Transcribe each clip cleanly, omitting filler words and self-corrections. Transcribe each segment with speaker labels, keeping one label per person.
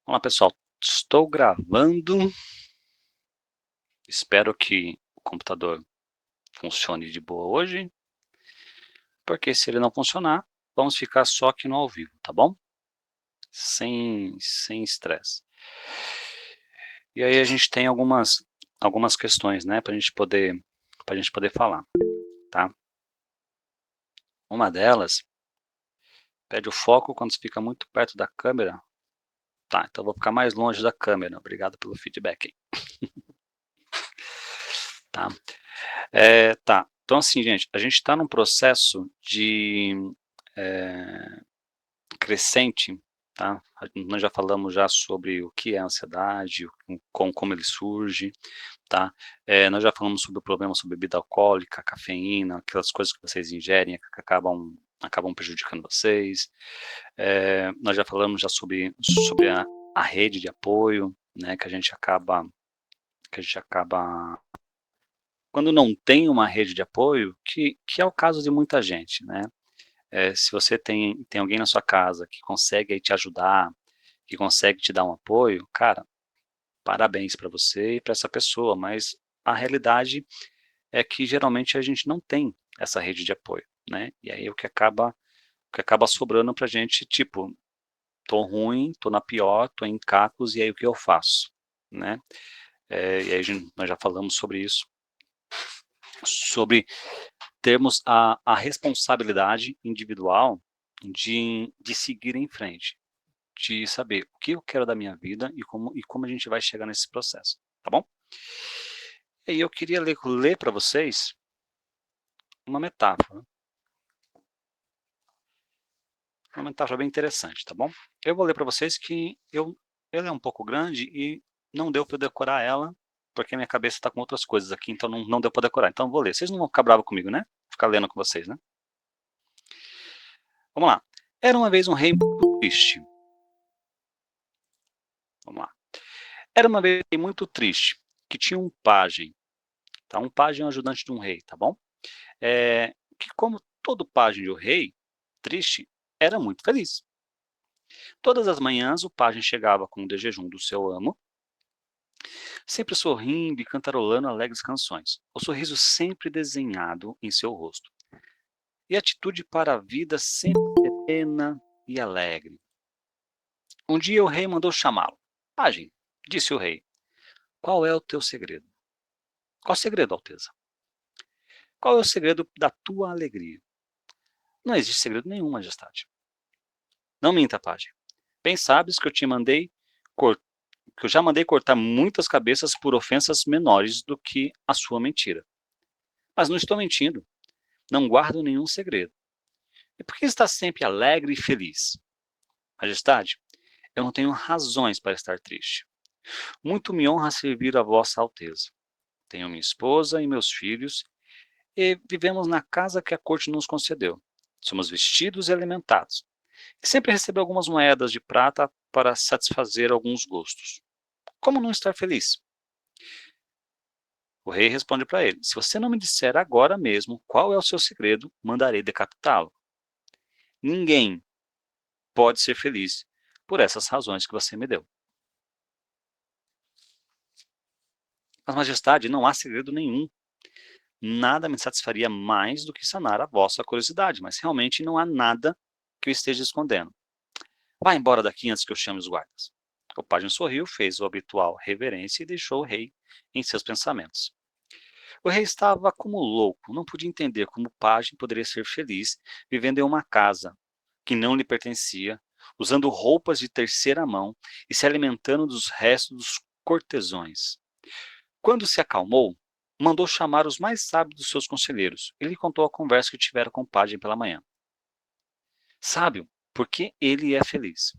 Speaker 1: Olá pessoal, estou gravando, espero que o computador funcione de boa hoje, porque se ele não funcionar, vamos ficar só aqui no ao vivo, tá bom? Sem estresse. E aí a gente tem algumas questões, né, pra gente poder falar, tá? Uma delas pede o foco quando você fica muito perto da câmera. Tá, então eu vou ficar mais longe da câmera, obrigado pelo feedback, hein? Tá? Tá, então assim, gente, a gente está num processo de crescente, tá? Nós já falamos já sobre o que é a ansiedade, como ele surge, tá? Nós já falamos sobre o problema sobre bebida alcoólica, cafeína, aquelas coisas que vocês ingerem que acabam prejudicando vocês. Nós já falamos já sobre a rede de apoio, né? Que a gente acaba quando não tem uma rede de apoio, que é o caso de muita gente, né? Se você tem alguém na sua casa que consegue aí te ajudar, que consegue te dar um apoio, cara, parabéns para você e para essa pessoa, mas a realidade é que geralmente a gente não tem essa rede de apoio, né? E aí o que acaba sobrando pra gente, tipo, tô ruim, tô na pior, tô em cacos, e aí o que eu faço, né? E aí nós já falamos sobre isso, sobre termos a responsabilidade individual de seguir em frente, de saber o que eu quero da minha vida e como a gente vai chegar nesse processo, tá bom? E aí eu queria ler para vocês uma metáfora bem interessante, tá bom? Eu vou ler para vocês ela é um pouco grande e não deu para decorar ela, porque minha cabeça está com outras coisas aqui, então não deu para decorar. Então eu vou ler. Vocês não vão ficar bravos comigo, né? Ficar lendo com vocês, né? Vamos lá. Era uma vez um rei muito triste. Vamos lá. Era uma vez um rei muito triste, que tinha um pajem, tá? Um pajem é um ajudante de um rei, tá bom? Que como todo pajem de um rei, triste, era muito feliz. Todas as manhãs o pajem chegava com o de jejum do seu amo, sempre sorrindo e cantarolando alegres canções, o sorriso sempre desenhado em seu rosto, e a atitude para a vida sempre serena e alegre. Um dia o rei mandou chamá-lo. Pajem, disse o rei, qual é o teu segredo? Qual segredo, Alteza? Qual é o segredo da tua alegria? Não existe segredo nenhum, majestade. Não minta, pajem. Bem sabes que que eu já mandei cortar muitas cabeças por ofensas menores do que a sua mentira. Mas não estou mentindo. Não guardo nenhum segredo. E por que está sempre alegre e feliz? Majestade, eu não tenho razões para estar triste. Muito me honra servir a vossa alteza. Tenho minha esposa e meus filhos, e vivemos na casa que a corte nos concedeu. Somos vestidos e alimentados. E sempre recebo algumas moedas de prata para satisfazer alguns gostos. Como não estar feliz? O rei responde para ele: se você não me disser agora mesmo qual é o seu segredo, mandarei decapitá-lo. Ninguém pode ser feliz por essas razões que você me deu. Mas, majestade, não há segredo nenhum. Nada me satisfaria mais do que sanar a vossa curiosidade, mas realmente não há nada que eu esteja escondendo. Vá embora daqui antes que eu chame os guardas. O pajem sorriu, fez o habitual reverência e deixou o rei em seus pensamentos. O rei estava como louco, não podia entender como o pajem poderia ser feliz vivendo em uma casa que não lhe pertencia, usando roupas de terceira mão e se alimentando dos restos dos cortesões. Quando se acalmou, mandou chamar os mais sábios dos seus conselheiros e lhe contou a conversa que tivera com o pajem pela manhã. Sábio, porque ele é feliz.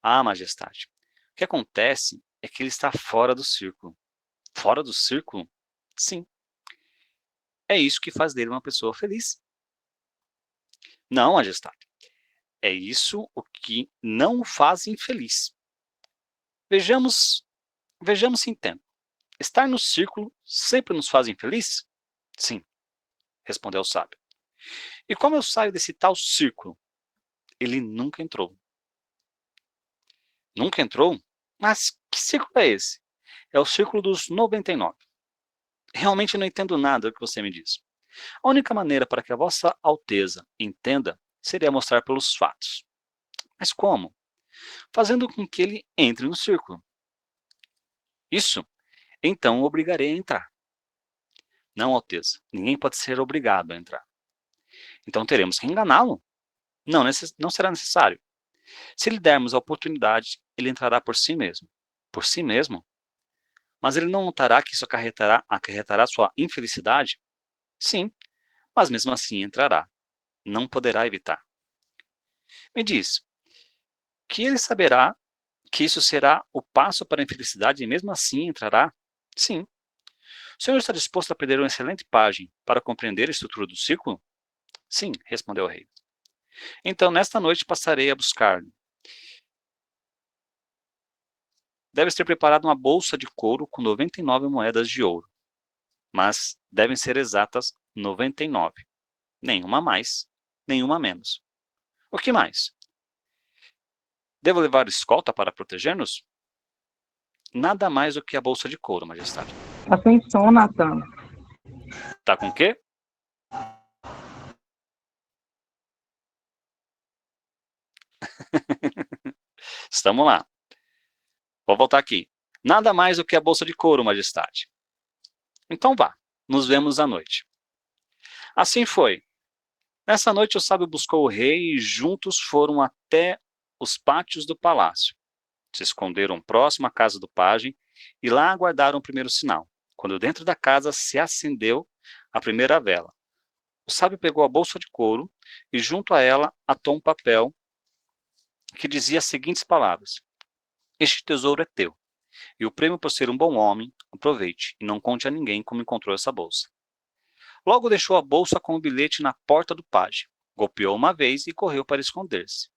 Speaker 1: Ah, majestade, o que acontece é que ele está fora do círculo. Fora do círculo? Sim, é isso que faz dele uma pessoa feliz. Não, majestade, é isso o que não o faz infeliz. Vejamos, vejamos se entendo. Estar no círculo sempre nos faz infeliz? Sim, respondeu o sábio. E como eu saio desse tal círculo? Ele nunca entrou. Nunca entrou? Mas que círculo é esse? É o círculo dos 99. Realmente não entendo nada do que você me diz. A única maneira para que a Vossa Alteza entenda seria mostrar pelos fatos. Mas como? Fazendo com que ele entre no círculo. Isso? Então o obrigarei a entrar. Não, Alteza, ninguém pode ser obrigado a entrar. Então teremos que enganá-lo. Não será necessário. Se lhe dermos a oportunidade, ele entrará por si mesmo. Por si mesmo? Mas ele não notará que isso acarretará sua infelicidade? Sim, mas mesmo assim entrará. Não poderá evitar. Me diz, que ele saberá que isso será o passo para a infelicidade e mesmo assim entrará? Sim. O senhor está disposto a perder uma excelente página para compreender a estrutura do círculo? Sim, respondeu o rei. Então, nesta noite passarei a buscar-lhe. Deves ter preparado uma bolsa de couro com 99 moedas de ouro, mas devem ser exatas 99. Nenhuma mais, nenhuma menos. O que mais? Devo levar escolta para proteger-nos? Nada mais do que a bolsa de couro, majestade.
Speaker 2: Tá sem som, Natan.
Speaker 1: Tá com o quê? Estamos lá. Vou voltar aqui. Nada mais do que a bolsa de couro, majestade. Então vá, nos vemos à noite. Assim foi. Nessa noite o sábio buscou o rei e juntos foram até os pátios do palácio. Se esconderam próximo à casa do pajem e lá aguardaram o primeiro sinal, quando dentro da casa se acendeu a primeira vela. O sábio pegou a bolsa de couro e junto a ela atou um papel que dizia as seguintes palavras: Este tesouro é teu, e o prêmio por ser um bom homem, aproveite, e não conte a ninguém como encontrou essa bolsa. Logo deixou a bolsa com o bilhete na porta do pajem, golpeou uma vez e correu para esconder-se.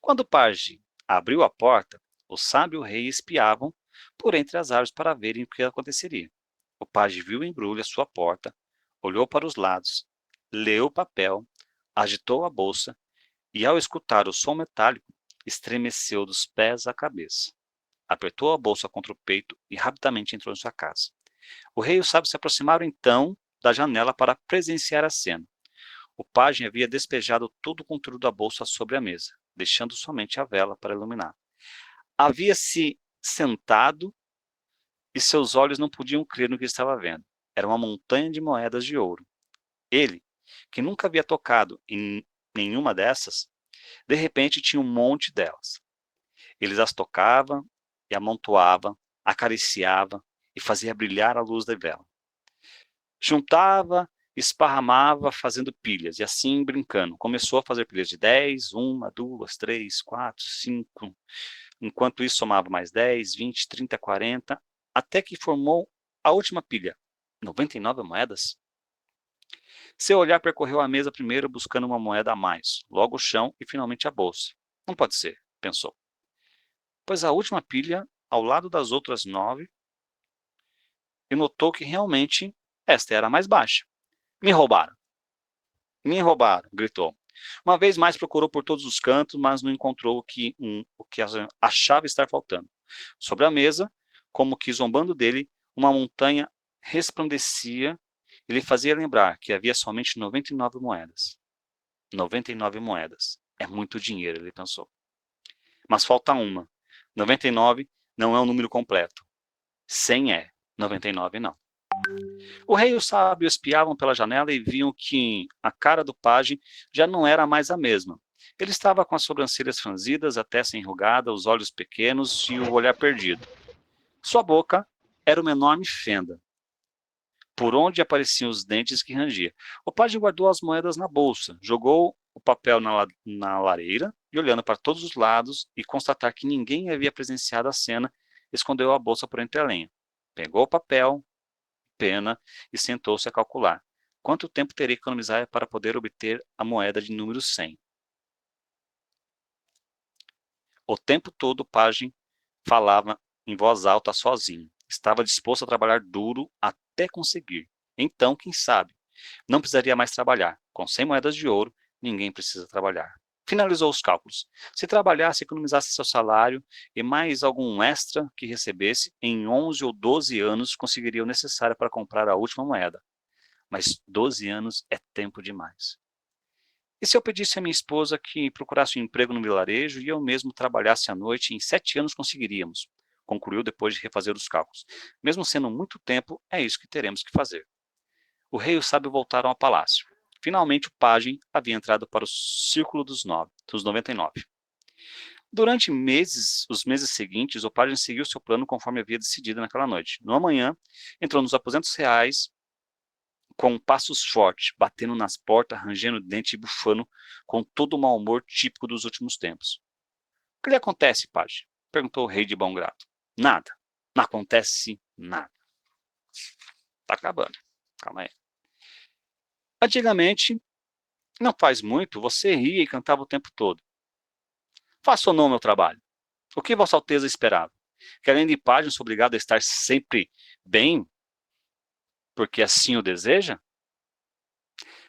Speaker 1: Quando o pajem abriu a porta, o sábio e o rei espiavam por entre as árvores para verem o que aconteceria. O pajem viu o embrulho à sua porta, olhou para os lados, leu o papel, agitou a bolsa e, ao escutar o som metálico, estremeceu dos pés à cabeça. Apertou a bolsa contra o peito e rapidamente entrou em sua casa. O rei e o sábio se aproximaram então da janela para presenciar a cena. O pajem havia despejado todo o conteúdo da bolsa sobre a mesa, deixando somente a vela para iluminar. Havia-se sentado e seus olhos não podiam crer no que estava vendo. Era uma montanha de moedas de ouro. Ele, que nunca havia tocado em nenhuma dessas, de repente tinha um monte delas. Ele as tocava e amontoava, acariciava e fazia brilhar a luz da vela. Juntava, esparramava, fazendo pilhas, e assim brincando. Começou a fazer pilhas de 10, 1, 2, 3, 4, 5. Enquanto isso, somava mais 10, 20, 30, 40, até que formou a última pilha. 99 moedas? Seu olhar percorreu a mesa primeiro, buscando uma moeda a mais, logo o chão e finalmente a bolsa. Não pode ser, pensou. Pois a última pilha, ao lado das outras 9, e notou que realmente esta era a mais baixa. Me roubaram! Me roubaram! Gritou. Uma vez mais procurou por todos os cantos, mas não encontrou o que achava estar faltando. Sobre a mesa, como que zombando dele, uma montanha resplandecia e lhe fazia lembrar que havia somente 99 moedas. 99 moedas. É muito dinheiro, ele pensou. Mas falta uma. 99 não é um número completo. 100 é. 99 não. O rei e o sábio espiavam pela janela e viam que a cara do pajem já não era mais a mesma. Ele estava com as sobrancelhas franzidas, a testa enrugada, os olhos pequenos e o olhar perdido. Sua boca era uma enorme fenda, por onde apareciam os dentes que rangia. O pajem guardou as moedas na bolsa, jogou o papel na lareira e, olhando para todos os lados e constatar que ninguém havia presenciado a cena, escondeu a bolsa por entre a lenha. Pegou o papel, pena e sentou-se a calcular. Quanto tempo teria que economizar para poder obter a moeda de número 100? O tempo todo o pajem falava em voz alta sozinho. Estava disposto a trabalhar duro até conseguir. Então, quem sabe, não precisaria mais trabalhar. Com 100 moedas de ouro, ninguém precisa trabalhar. Finalizou os cálculos. Se trabalhasse, economizasse seu salário e mais algum extra que recebesse, em 11 ou 12 anos conseguiria o necessário para comprar a última moeda. Mas 12 anos é tempo demais. E se eu pedisse à minha esposa que procurasse um emprego no vilarejo e eu mesmo trabalhasse à noite, em 7 anos conseguiríamos, concluiu depois de refazer os cálculos. Mesmo sendo muito tempo, é isso que teremos que fazer. O rei e o sábio voltaram ao palácio. Finalmente o pajem havia entrado para o círculo dos 99. Durante os meses seguintes, o pajem seguiu seu plano conforme havia decidido naquela noite. No amanhã, entrou nos aposentos reais com passos fortes, batendo nas portas, rangendo o dente e bufando com todo o mau humor típico dos últimos tempos. O que lhe acontece, pajem? Perguntou o rei de bom grado. Nada. Não acontece nada. Tá acabando. Calma aí. Antigamente, não faz muito, você ria e cantava o tempo todo. Faça ou não o meu trabalho? O que Vossa Alteza esperava? Que além de pajem sou obrigado a estar sempre bem, porque assim o deseja?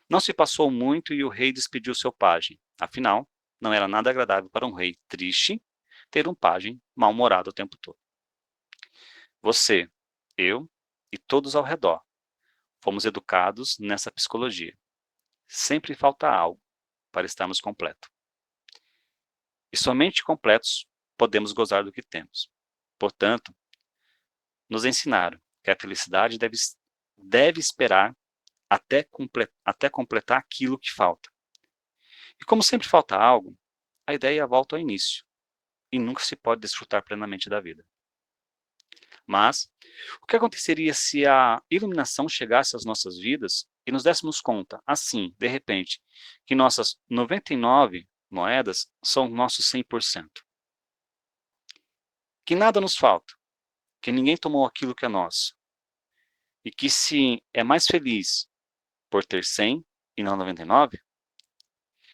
Speaker 1: Não se passou muito e o rei despediu seu pajem. Afinal, não era nada agradável para um rei triste ter um pajem mal-humorado o tempo todo. Você, eu e todos ao redor fomos educados nessa psicologia. Sempre falta algo para estarmos completos. E somente completos podemos gozar do que temos. Portanto, nos ensinaram que a felicidade deve esperar até completar aquilo que falta. E como sempre falta algo, a ideia volta ao início, e nunca se pode desfrutar plenamente da vida. Mas, o que aconteceria se a iluminação chegasse às nossas vidas e nos dessemos conta, assim, de repente, que nossas 99 moedas são nossos 100%? Que nada nos falta, que ninguém tomou aquilo que é nosso, e que se é mais feliz por ter 100 e não 99,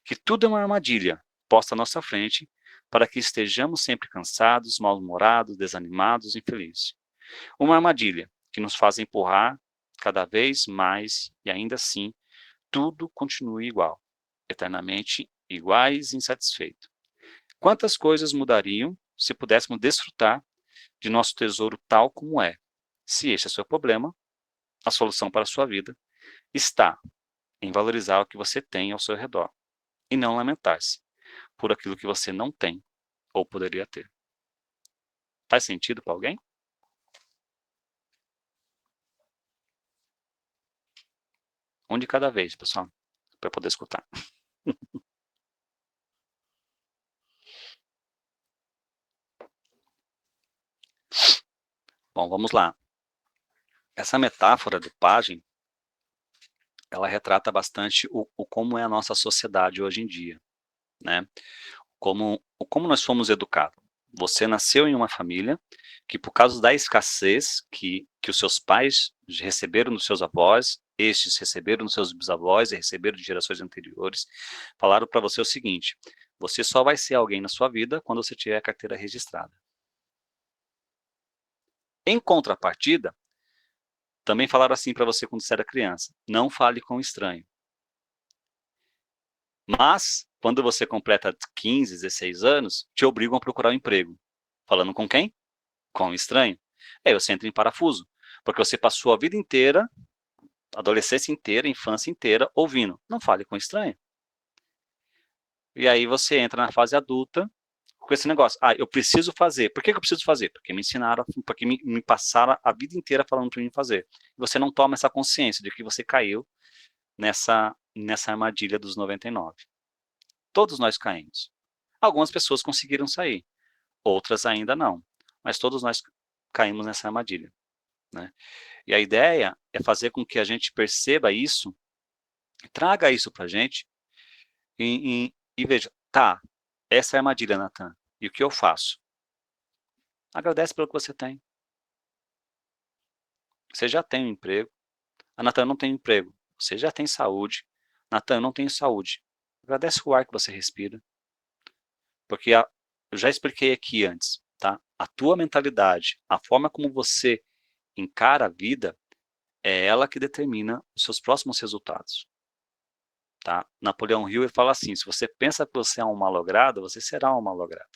Speaker 1: que tudo é uma armadilha posta à nossa frente para que estejamos sempre cansados, mal-humorados, desanimados, infelizes. Uma armadilha que nos faz empurrar cada vez mais e ainda assim tudo continue igual, eternamente iguais e insatisfeitos. Quantas coisas mudariam se pudéssemos desfrutar de nosso tesouro tal como é? Se este é o seu problema, a solução para a sua vida está em valorizar o que você tem ao seu redor e não lamentar-se por aquilo que você não tem ou poderia ter. Faz sentido para alguém? Um de cada vez, pessoal, para poder escutar. Bom, vamos lá. Essa metáfora do pajem, ela retrata bastante o como é a nossa sociedade hoje em dia, né? Como nós fomos educados. Você nasceu em uma família que, por causa da escassez que os seus pais receberam dos seus avós, estes receberam dos seus bisavós e receberam de gerações anteriores, falaram para você o seguinte: você só vai ser alguém na sua vida quando você tiver a carteira registrada. Em contrapartida, também falaram assim para você quando você era criança: não fale com estranho. Mas, quando você completa 15, 16 anos, te obrigam a procurar um emprego. Falando com quem? Com o estranho. Aí você entra em parafuso, porque você passou a vida inteira, adolescência inteira, infância inteira, ouvindo: não fale com estranho. E aí você entra na fase adulta com esse negócio: ah, eu preciso fazer. Por que eu preciso fazer? Porque me ensinaram, porque me passaram a vida inteira falando para mim fazer. E você não toma essa consciência de que você caiu nessa armadilha dos 99. Todos nós caímos. Algumas pessoas conseguiram sair, outras ainda não. Mas todos nós caímos nessa armadilha, né? E a ideia é fazer com que a gente perceba isso, traga isso para a gente e veja: tá, essa é a armadilha, Natan. E o que eu faço? Agradece pelo que você tem. Você já tem um emprego. A Natan não tem emprego. Você já tem saúde. Natan, eu não tenho saúde. Agradece o ar que você respira. Porque eu já expliquei aqui antes, tá? A tua mentalidade, a forma como você encara a vida, é ela que determina os seus próximos resultados. tá? Napoleão Hill ele fala assim, se você pensa que você é um malogrado, você será um malogrado.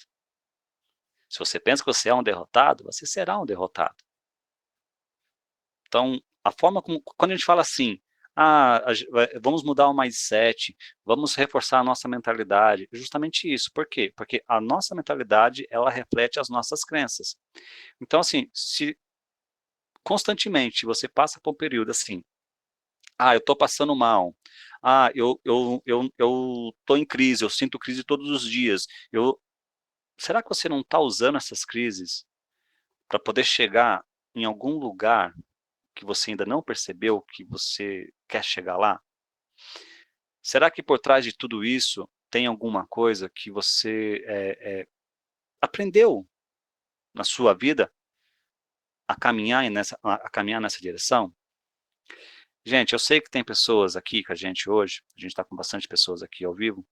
Speaker 1: Se você pensa que você é um derrotado, você será um derrotado. Então, a forma como, quando a gente fala assim, vamos mudar o mindset, vamos reforçar a nossa mentalidade, é justamente isso. Por quê? Porque a nossa mentalidade, ela reflete as nossas crenças. Então, assim, se constantemente você passa por um período assim, eu estou passando mal, eu estou em crise, eu sinto crise todos os dias, será que você não está usando essas crises para poder chegar em algum lugar que você ainda não percebeu que você quer chegar lá? Será que por trás de tudo isso tem alguma coisa que você aprendeu na sua vida a caminhar nessa direção? Gente, eu sei que tem pessoas aqui com a gente hoje, a gente está com bastante pessoas aqui ao vivo,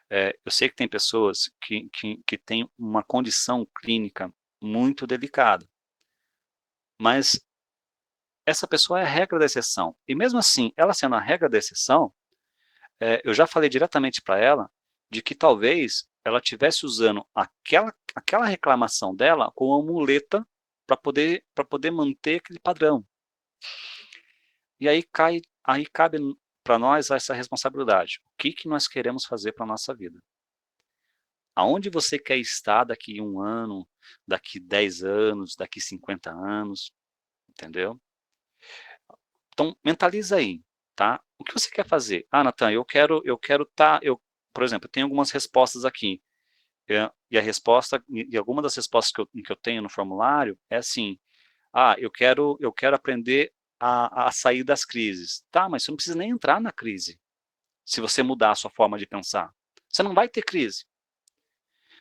Speaker 1: eu sei que tem pessoas que têm uma condição clínica muito delicada, mas essa pessoa é a regra da exceção. E mesmo assim, ela sendo a regra da exceção, eu já falei diretamente para ela de que talvez ela estivesse usando aquela reclamação dela como uma muleta para poder manter aquele padrão. E aí cabe para nós essa responsabilidade. O que nós queremos fazer para a nossa vida? Aonde você quer estar daqui 1 ano, daqui 10 anos, daqui 50 anos, entendeu? Então, mentaliza aí, tá? O que você quer fazer? Natan, por exemplo, eu tenho algumas respostas aqui. E alguma das respostas que eu tenho no formulário é assim, eu quero aprender a sair das crises. Tá, mas você não precisa nem entrar na crise, se você mudar a sua forma de pensar. Você não vai ter crise.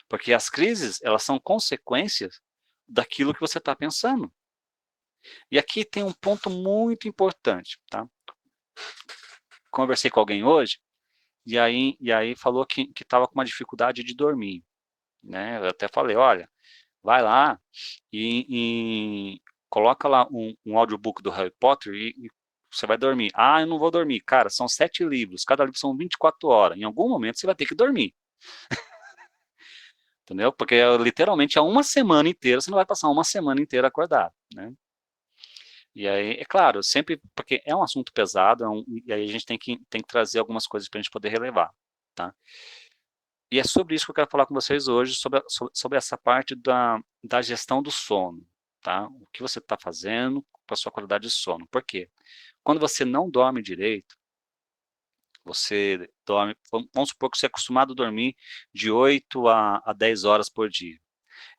Speaker 1: Porque as crises, elas são consequências daquilo que você está pensando. E aqui tem um ponto muito importante, tá? Conversei com alguém hoje, e aí falou que estava com uma dificuldade de dormir, né? Eu até falei, olha, vai lá e coloca lá um audiobook do Harry Potter e você vai dormir. Eu não vou dormir. Cara, são 7 livros, cada livro são 24 horas. Em algum momento você vai ter que dormir. Entendeu? Porque literalmente é uma semana inteira, você não vai passar uma semana inteira acordado, né? E aí, é claro, sempre, porque é um assunto pesado, e aí a gente tem que trazer algumas coisas para a gente poder relevar, tá? E é sobre isso que eu quero falar com vocês hoje, sobre essa parte da gestão do sono, tá? O que você está fazendo para a sua qualidade de sono. Por quê? Quando você não dorme direito, você dorme, vamos supor que você é acostumado a dormir de 8 a 10 horas por dia.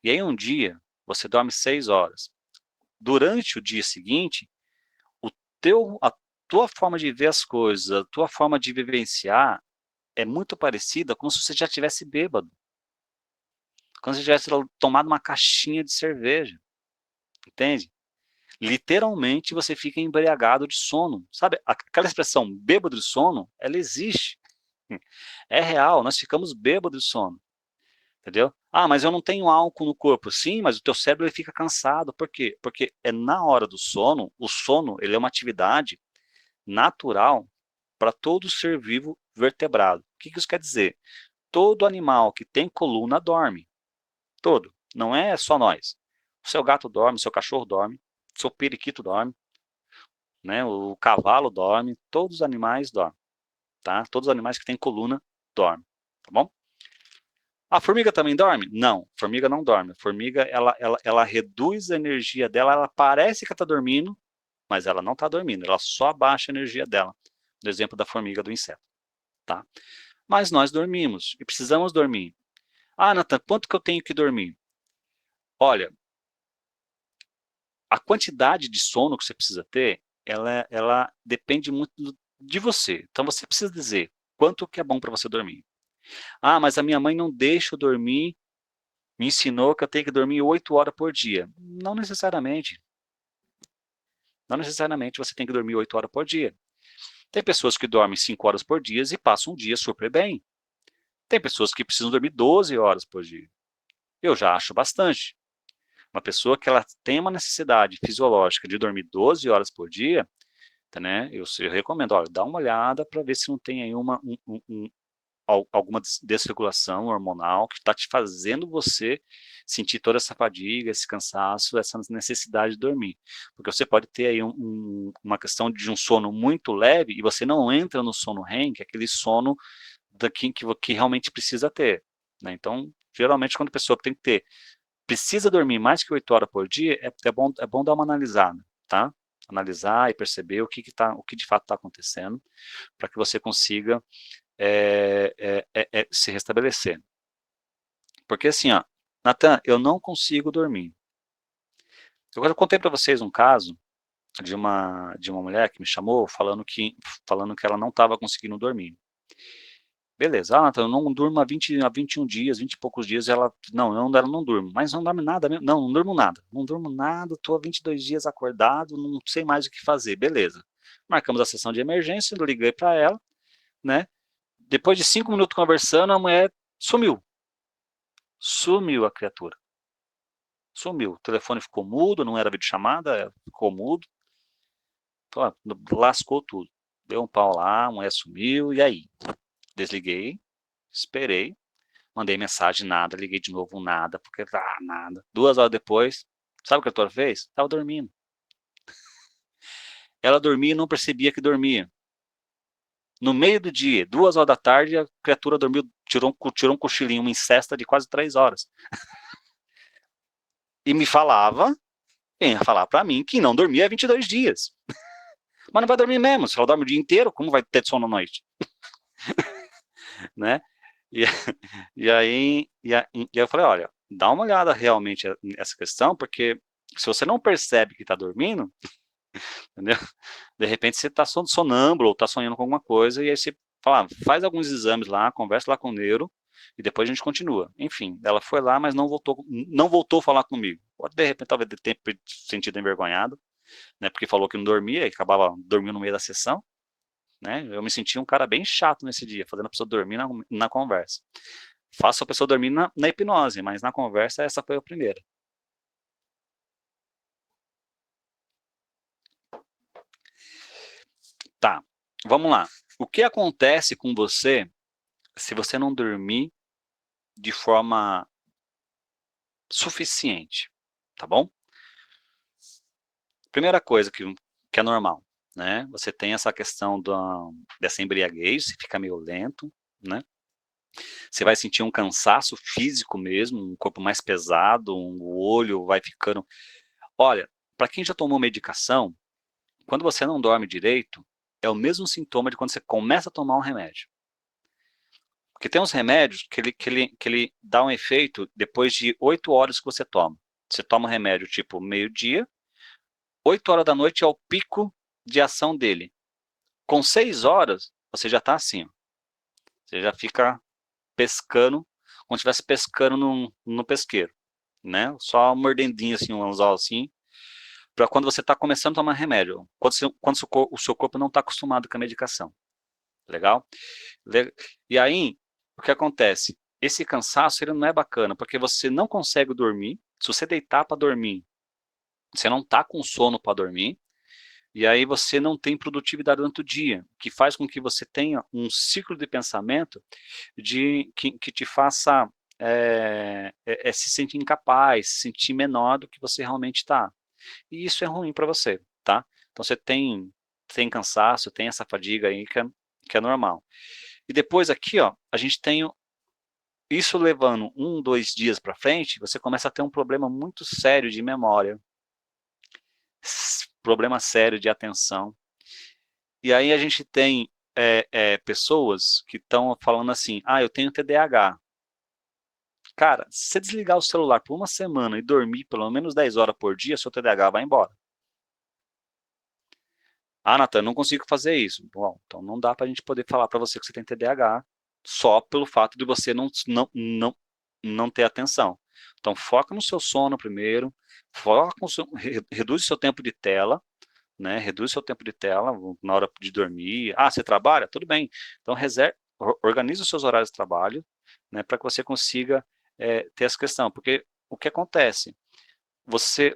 Speaker 1: E aí um dia, você dorme 6 horas. Durante o dia seguinte, a tua forma de ver as coisas, a tua forma de vivenciar é muito parecida como se você já tivesse bêbado. Como se você tivesse tomado uma caixinha de cerveja, entende? Literalmente você fica embriagado de sono, sabe? Aquela expressão bêbado de sono, ela existe. É real, nós ficamos bêbados de sono, entendeu? Mas eu não tenho álcool no corpo. Sim, mas o teu cérebro ele fica cansado. Por quê? Porque é na hora do sono, o sono ele é uma atividade natural para todo ser vivo vertebrado. O que isso quer dizer? Todo animal que tem coluna dorme. Todo. Não é só nós. O seu gato dorme, o seu cachorro dorme, o seu periquito dorme, né? O cavalo dorme, todos os animais dormem, tá? Todos os animais que têm coluna dormem, tá bom? A formiga também dorme? Não, a formiga não dorme. A formiga, ela reduz a energia dela, ela parece que está dormindo, mas ela não está dormindo, ela só abaixa a energia dela. No exemplo da formiga do inseto, tá? Mas nós dormimos e precisamos dormir. Nathan, quanto que eu tenho que dormir? Olha, a quantidade de sono que você precisa ter, ela depende muito de você. Então você precisa dizer quanto que é bom para você dormir. Mas a minha mãe não deixa eu dormir, me ensinou que eu tenho que dormir 8 horas por dia. Não necessariamente. Não necessariamente você tem que dormir 8 horas por dia. Tem pessoas que dormem 5 horas por dia e passam um dia super bem. Tem pessoas que precisam dormir 12 horas por dia. Eu já acho bastante. Uma pessoa que ela tem uma necessidade fisiológica de dormir 12 horas por dia, né? Eu recomendo, olha, dá uma olhada para ver se não tem aí alguma desregulação hormonal que está te fazendo você sentir toda essa fadiga, esse cansaço, essa necessidade de dormir. Porque você pode ter aí uma questão de um sono muito leve e você não entra no sono REM, que é aquele sono que realmente precisa ter, né? Então, geralmente, quando a pessoa tem que ter, precisa dormir mais que 8 horas por dia, é bom dar uma analisada, tá? Analisar e perceber o que de fato está acontecendo, para que você consiga se restabelecer. Porque assim, ó, Natan, eu não consigo dormir. Eu contei para vocês um caso de uma mulher que me chamou falando que ela não estava conseguindo dormir. Beleza, Natan, eu não durmo há 21 dias, 20 e poucos dias, ela não durmo, mas não dorme nada mesmo, não durmo nada, tô há 22 dias acordado, não sei mais o que fazer, beleza. Marcamos a sessão de emergência, eu liguei para ela, né, depois de 5 minutos conversando, a mulher sumiu. Sumiu a criatura. Sumiu. O telefone ficou mudo, não era videochamada, ficou mudo. Pô, lascou tudo. Deu um pau lá, a mulher sumiu, e aí? Desliguei, esperei, mandei mensagem, nada, liguei de novo, nada, porque nada. 2 horas depois, sabe o que a criatura fez? Tava dormindo. Ela dormia e não percebia que dormia. No meio do dia, 2 horas da tarde, a criatura dormiu, tirou um cochilinho, uma incesta de quase 3 horas. E ia falar pra mim que não dormia há 22 dias. Mas não vai dormir mesmo, se ela dorme o dia inteiro, como vai ter sono à noite? Né? E, e aí eu falei, olha, dá uma olhada realmente nessa questão, porque se você não percebe que está dormindo, entendeu? De repente você está sonâmbulo, ou está sonhando com alguma coisa, e aí você fala, faz alguns exames lá, conversa lá com o neuro, e depois a gente continua. Enfim, ela foi lá, mas não voltou a falar comigo. Pode, de repente, talvez ter sentido envergonhado, né, porque falou que não dormia, e acabava dormindo no meio da sessão, né? Eu me senti um cara bem chato nesse dia, fazendo a pessoa dormir na conversa. Faço a pessoa dormir na hipnose, mas na conversa essa foi a primeira. Tá, vamos lá. O que acontece com você se você não dormir de forma suficiente, tá bom? Primeira coisa que é normal, né? Você tem essa questão dessa embriaguez, você fica meio lento, né? Você vai sentir um cansaço físico mesmo, um corpo mais pesado, o olho vai ficando... Olha, para quem já tomou medicação, quando você não dorme direito, é o mesmo sintoma de quando você começa a tomar um remédio. Porque tem uns remédios que ele dá um efeito depois de 8 horas que você toma. Você toma um remédio tipo meio-dia, 8 horas da noite é o pico de ação dele. Com 6 horas, você já está assim, ó. Você já fica pescando, como se estivesse pescando no pesqueiro, né? Só um mordendinho assim, um anzol assim, para quando você está começando a tomar remédio, quando o seu corpo não está acostumado com a medicação. Legal? E aí, o que acontece? Esse cansaço ele não é bacana, porque você não consegue dormir. Se você deitar para dormir, você não está com sono para dormir, e aí você não tem produtividade durante o dia, que faz com que você tenha um ciclo de pensamento que te faça se sentir incapaz, se sentir menor do que você realmente está. E isso é ruim para você, tá? Então você tem cansaço, tem essa fadiga aí que é normal. E depois aqui, ó, a gente tem isso levando 1, 2 dias para frente, você começa a ter um problema muito sério de memória, problema sério de atenção. E aí a gente tem pessoas que estão falando assim, eu tenho TDAH. Cara, se você desligar o celular por uma semana e dormir pelo menos 10 horas por dia, seu TDAH vai embora. Nathan, não consigo fazer isso. Bom, então não dá para a gente poder falar para você que você tem TDAH só pelo fato de você não ter atenção. Então foca no seu sono primeiro, reduz o seu tempo de tela, né? Reduz seu tempo de tela na hora de dormir. Você trabalha? Tudo bem. Então organize os seus horários de trabalho, né, para que você consiga ter essa questão. Porque o que acontece? você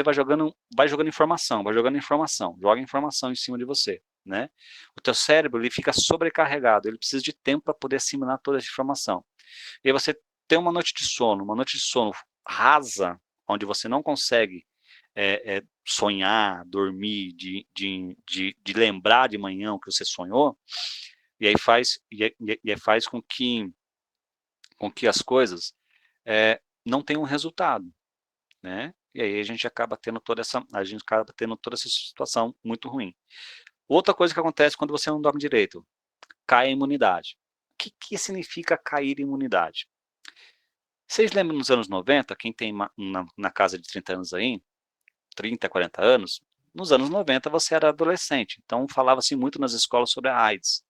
Speaker 1: vai jogando informação, joga informação em cima de você, né? O teu cérebro, ele fica sobrecarregado, ele precisa de tempo para poder assimilar toda essa informação. E aí você tem uma noite de sono rasa, onde você não consegue sonhar, dormir, de lembrar de manhã o que você sonhou, e aí faz com que as coisas não tenham resultado, né? E aí a gente acaba tendo toda essa situação muito ruim. Outra coisa que acontece quando você não dorme direito, cai a imunidade. O que significa cair a imunidade? Vocês lembram nos anos 90, quem tem na casa de 30 anos aí, 30, 40 anos, nos anos 90 você era adolescente, então falava-se muito nas escolas sobre a AIDS,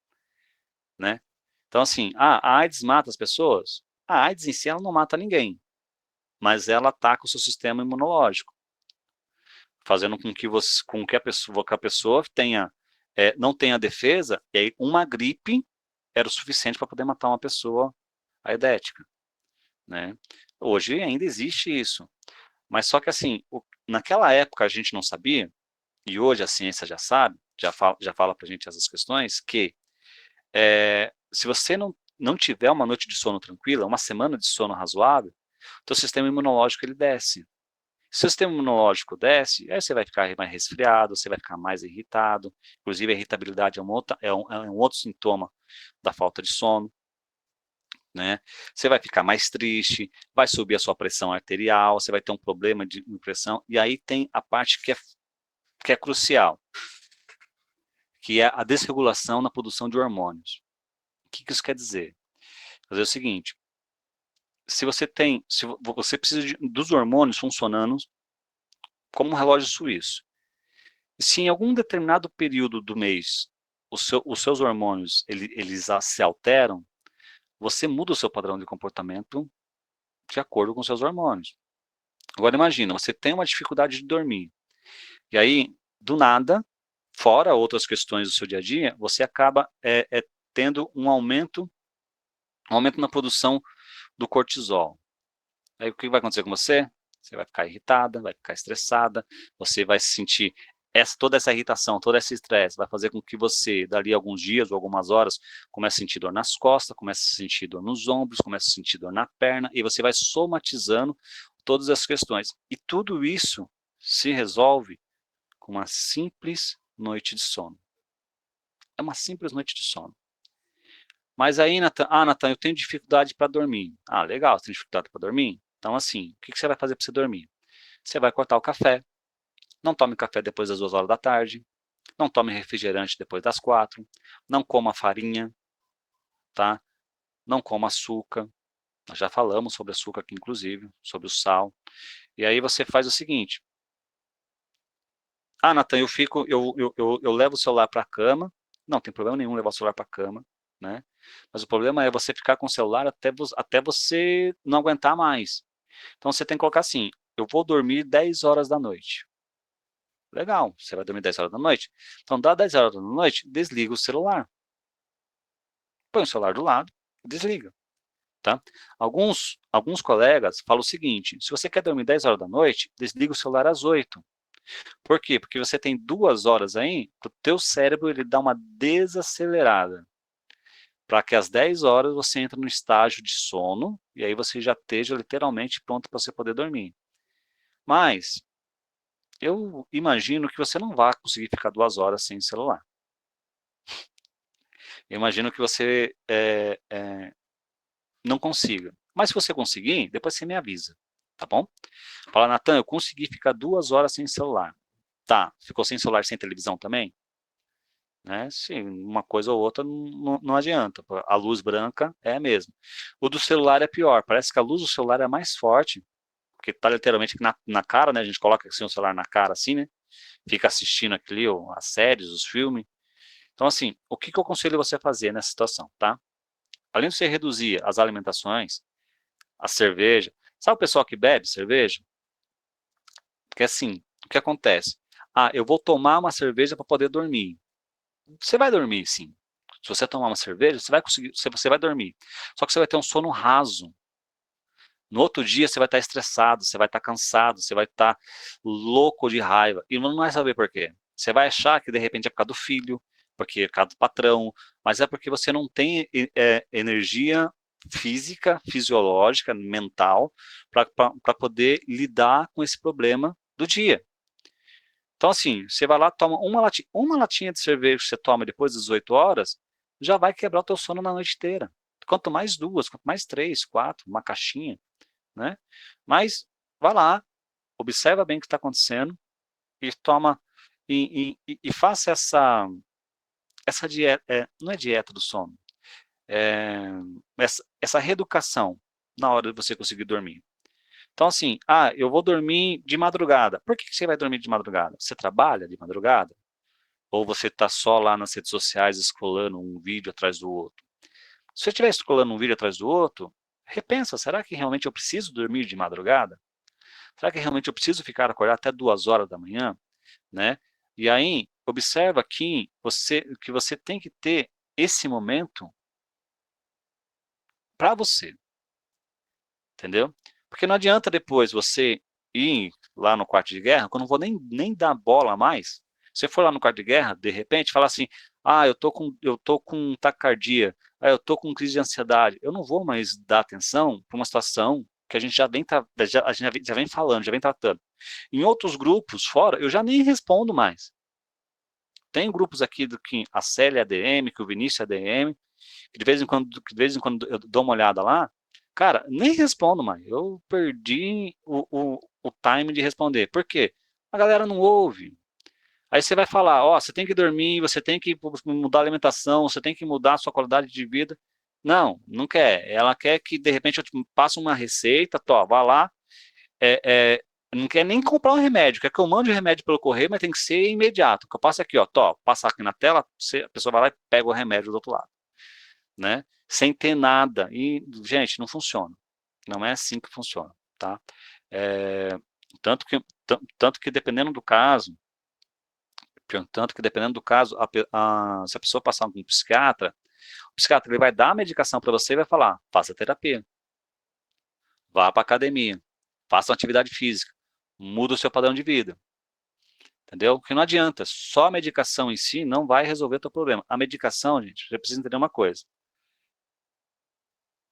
Speaker 1: né? Então assim, a AIDS mata as pessoas? A AIDS em si ela não mata ninguém, mas ela ataca o seu sistema imunológico, fazendo com que a pessoa não tenha defesa, e aí uma gripe era o suficiente para poder matar uma pessoa aidética, né? Hoje ainda existe isso, mas só que assim, naquela época a gente não sabia, e hoje a ciência já sabe, já fala para a gente essas questões, que se você não tiver uma noite de sono tranquila, uma semana de sono razoável, teu sistema imunológico ele desce. Se o sistema imunológico desce, aí você vai ficar mais resfriado, você vai ficar mais irritado, inclusive a irritabilidade é um outro sintoma da falta de sono, né? Você vai ficar mais triste, vai subir a sua pressão arterial, você vai ter um problema de pressão, e aí tem a parte que é crucial, que é a desregulação na produção de hormônios. O que isso quer dizer? Quer dizer o seguinte, se você precisa dos hormônios funcionando como um relógio suíço. Se em algum determinado período do mês os seus hormônios eles se alteram, você muda o seu padrão de comportamento de acordo com os seus hormônios. Agora imagina, você tem uma dificuldade de dormir, e aí, do nada, fora outras questões do seu dia a dia, você acaba tendo um aumento na produção do cortisol. Aí o que vai acontecer com você? Você vai ficar irritada, vai ficar estressada, você vai sentir toda essa irritação, todo esse estresse, vai fazer com que você, dali a alguns dias ou algumas horas, comece a sentir dor nas costas, comece a sentir dor nos ombros, comece a sentir dor na perna, e você vai somatizando todas as questões. E tudo isso se resolve com uma simples noite de sono. É uma simples noite de sono. Mas aí, Nathan, eu tenho dificuldade para dormir. Ah, legal, você tem dificuldade para dormir? Então, assim, o que você vai fazer para você dormir? Você vai cortar o café, não tome café depois das 2 horas da tarde, não tome refrigerante depois das 4, não coma farinha, tá? Não coma açúcar. Nós já falamos sobre açúcar aqui, inclusive, sobre o sal. E aí você faz o seguinte. Ah, Nathan, eu levo o celular para a cama. Não tem problema nenhum levar o celular para a cama, né? Mas o problema é você ficar com o celular até você não aguentar mais. Então você tem que colocar assim, eu vou dormir 10 horas da noite. Legal, você vai dormir 10 horas da noite? Então dá 10 horas da noite, desliga o celular. Põe o celular do lado e desliga. Tá? Alguns colegas falam o seguinte, se você quer dormir 10 horas da noite, desliga o celular às 8. Por quê? Porque você tem 2 horas aí, para o teu cérebro ele dá uma desacelerada. Para que às 10 horas você entre no estágio de sono, e aí você já esteja literalmente pronto para você poder dormir. Mas, eu imagino que você não vai conseguir ficar 2 horas sem celular. Eu imagino que você não consiga. Mas se você conseguir, depois você me avisa, tá bom? Fala, Natan, eu consegui ficar 2 horas sem celular. Tá, ficou sem celular, sem televisão também? Né? Sim, uma coisa ou outra não adianta. A luz branca é a mesma. O do celular é pior. Parece que a luz do celular é mais forte, porque tá literalmente na cara, né? A gente coloca assim, o celular na cara, assim, né? Fica assistindo aqui as séries, os filmes. Então, assim, o que eu aconselho você a fazer nessa situação, tá? Além de você reduzir as alimentações, a cerveja. Sabe o pessoal que bebe cerveja? Porque assim, o que acontece? Ah, eu vou tomar uma cerveja para poder dormir. Você vai dormir, sim. Se você tomar uma cerveja, você vai conseguir, você vai dormir. Só que você vai ter um sono raso. No outro dia você vai estar estressado, você vai estar cansado, você vai estar louco de raiva. E não vai saber por quê. Você vai achar que de repente é por causa do filho, porque é por causa do patrão, mas é porque você não tem energia física, fisiológica, mental, para poder lidar com esse problema do dia. Então, assim, você vai lá, toma uma latinha de cerveja que você toma depois das 18 horas, já vai quebrar o teu sono na noite inteira. Quanto mais duas, quanto mais três, quatro, uma caixinha, né? Mas vai lá, observa bem o que está acontecendo e toma e faça essa dieta, não é dieta do sono, é, essa reeducação na hora de você conseguir dormir. Então, assim, eu vou dormir de madrugada. Por que você vai dormir de madrugada? Você trabalha de madrugada? Ou você está só lá nas redes sociais escrolando um vídeo atrás do outro? Se você estiver escrolando um vídeo atrás do outro, repensa, será que realmente eu preciso dormir de madrugada? Será que realmente eu preciso ficar acordado até 2 horas da manhã? Né? E aí, observa que você tem que ter esse momento para você, entendeu? Porque não adianta depois você ir lá no quarto de guerra, que eu não vou nem dar bola mais. Se você for lá no quarto de guerra, de repente, falar assim, eu tô com taquicardia, eu tô com crise de ansiedade. Eu não vou mais dar atenção para uma situação que a gente já vem falando, já vem tratando. Em outros grupos fora, eu já nem respondo mais. Tem grupos aqui do que a Célia é ADM, que o Vinícius é ADM, que de vez em quando eu dou uma olhada lá, cara, nem respondo mais. Eu perdi o time de responder. Por quê? A galera não ouve. Aí você vai falar, você tem que dormir, você tem que mudar a alimentação, você tem que mudar a sua qualidade de vida. Não, não quer. Ela quer que, de repente, eu te passe uma receita, vá lá, é, é, não quer nem comprar um remédio, quer que eu mande o remédio pelo correio, mas tem que ser imediato. Que eu passo aqui, passar aqui na tela, a pessoa vai lá e pega o remédio do outro lado, né? Sem ter nada. E, gente, não funciona. Não é assim que funciona, tá? É, tanto que, tanto que dependendo do caso, se a pessoa passar com um psiquiatra, o psiquiatra ele vai dar a medicação para você e vai falar, faça terapia, vá para academia, faça uma atividade física, muda o seu padrão de vida. Entendeu? Porque não adianta, só a medicação em si não vai resolver o teu problema. A medicação, gente, você precisa entender uma coisa.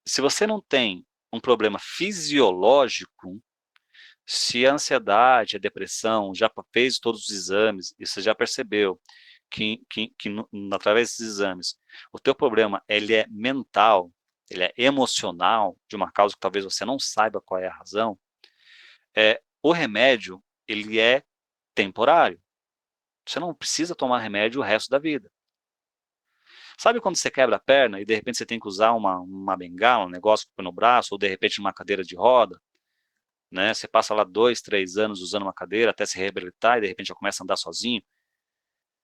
Speaker 1: Se você não tem um problema fisiológico, se a ansiedade, a depressão, já fez todos os exames e você já percebeu que através desses exames, o teu problema ele é mental, ele é emocional, de uma causa que talvez você não saiba qual é a razão, o remédio, ele é temporário. Você não precisa tomar remédio o resto da vida. Sabe quando você quebra a perna e de repente você tem que usar uma bengala, um negócio que põe no braço, ou de repente uma cadeira de roda, né? Você passa lá 2, 3 anos usando uma cadeira até se reabilitar e de repente já começa a andar sozinho.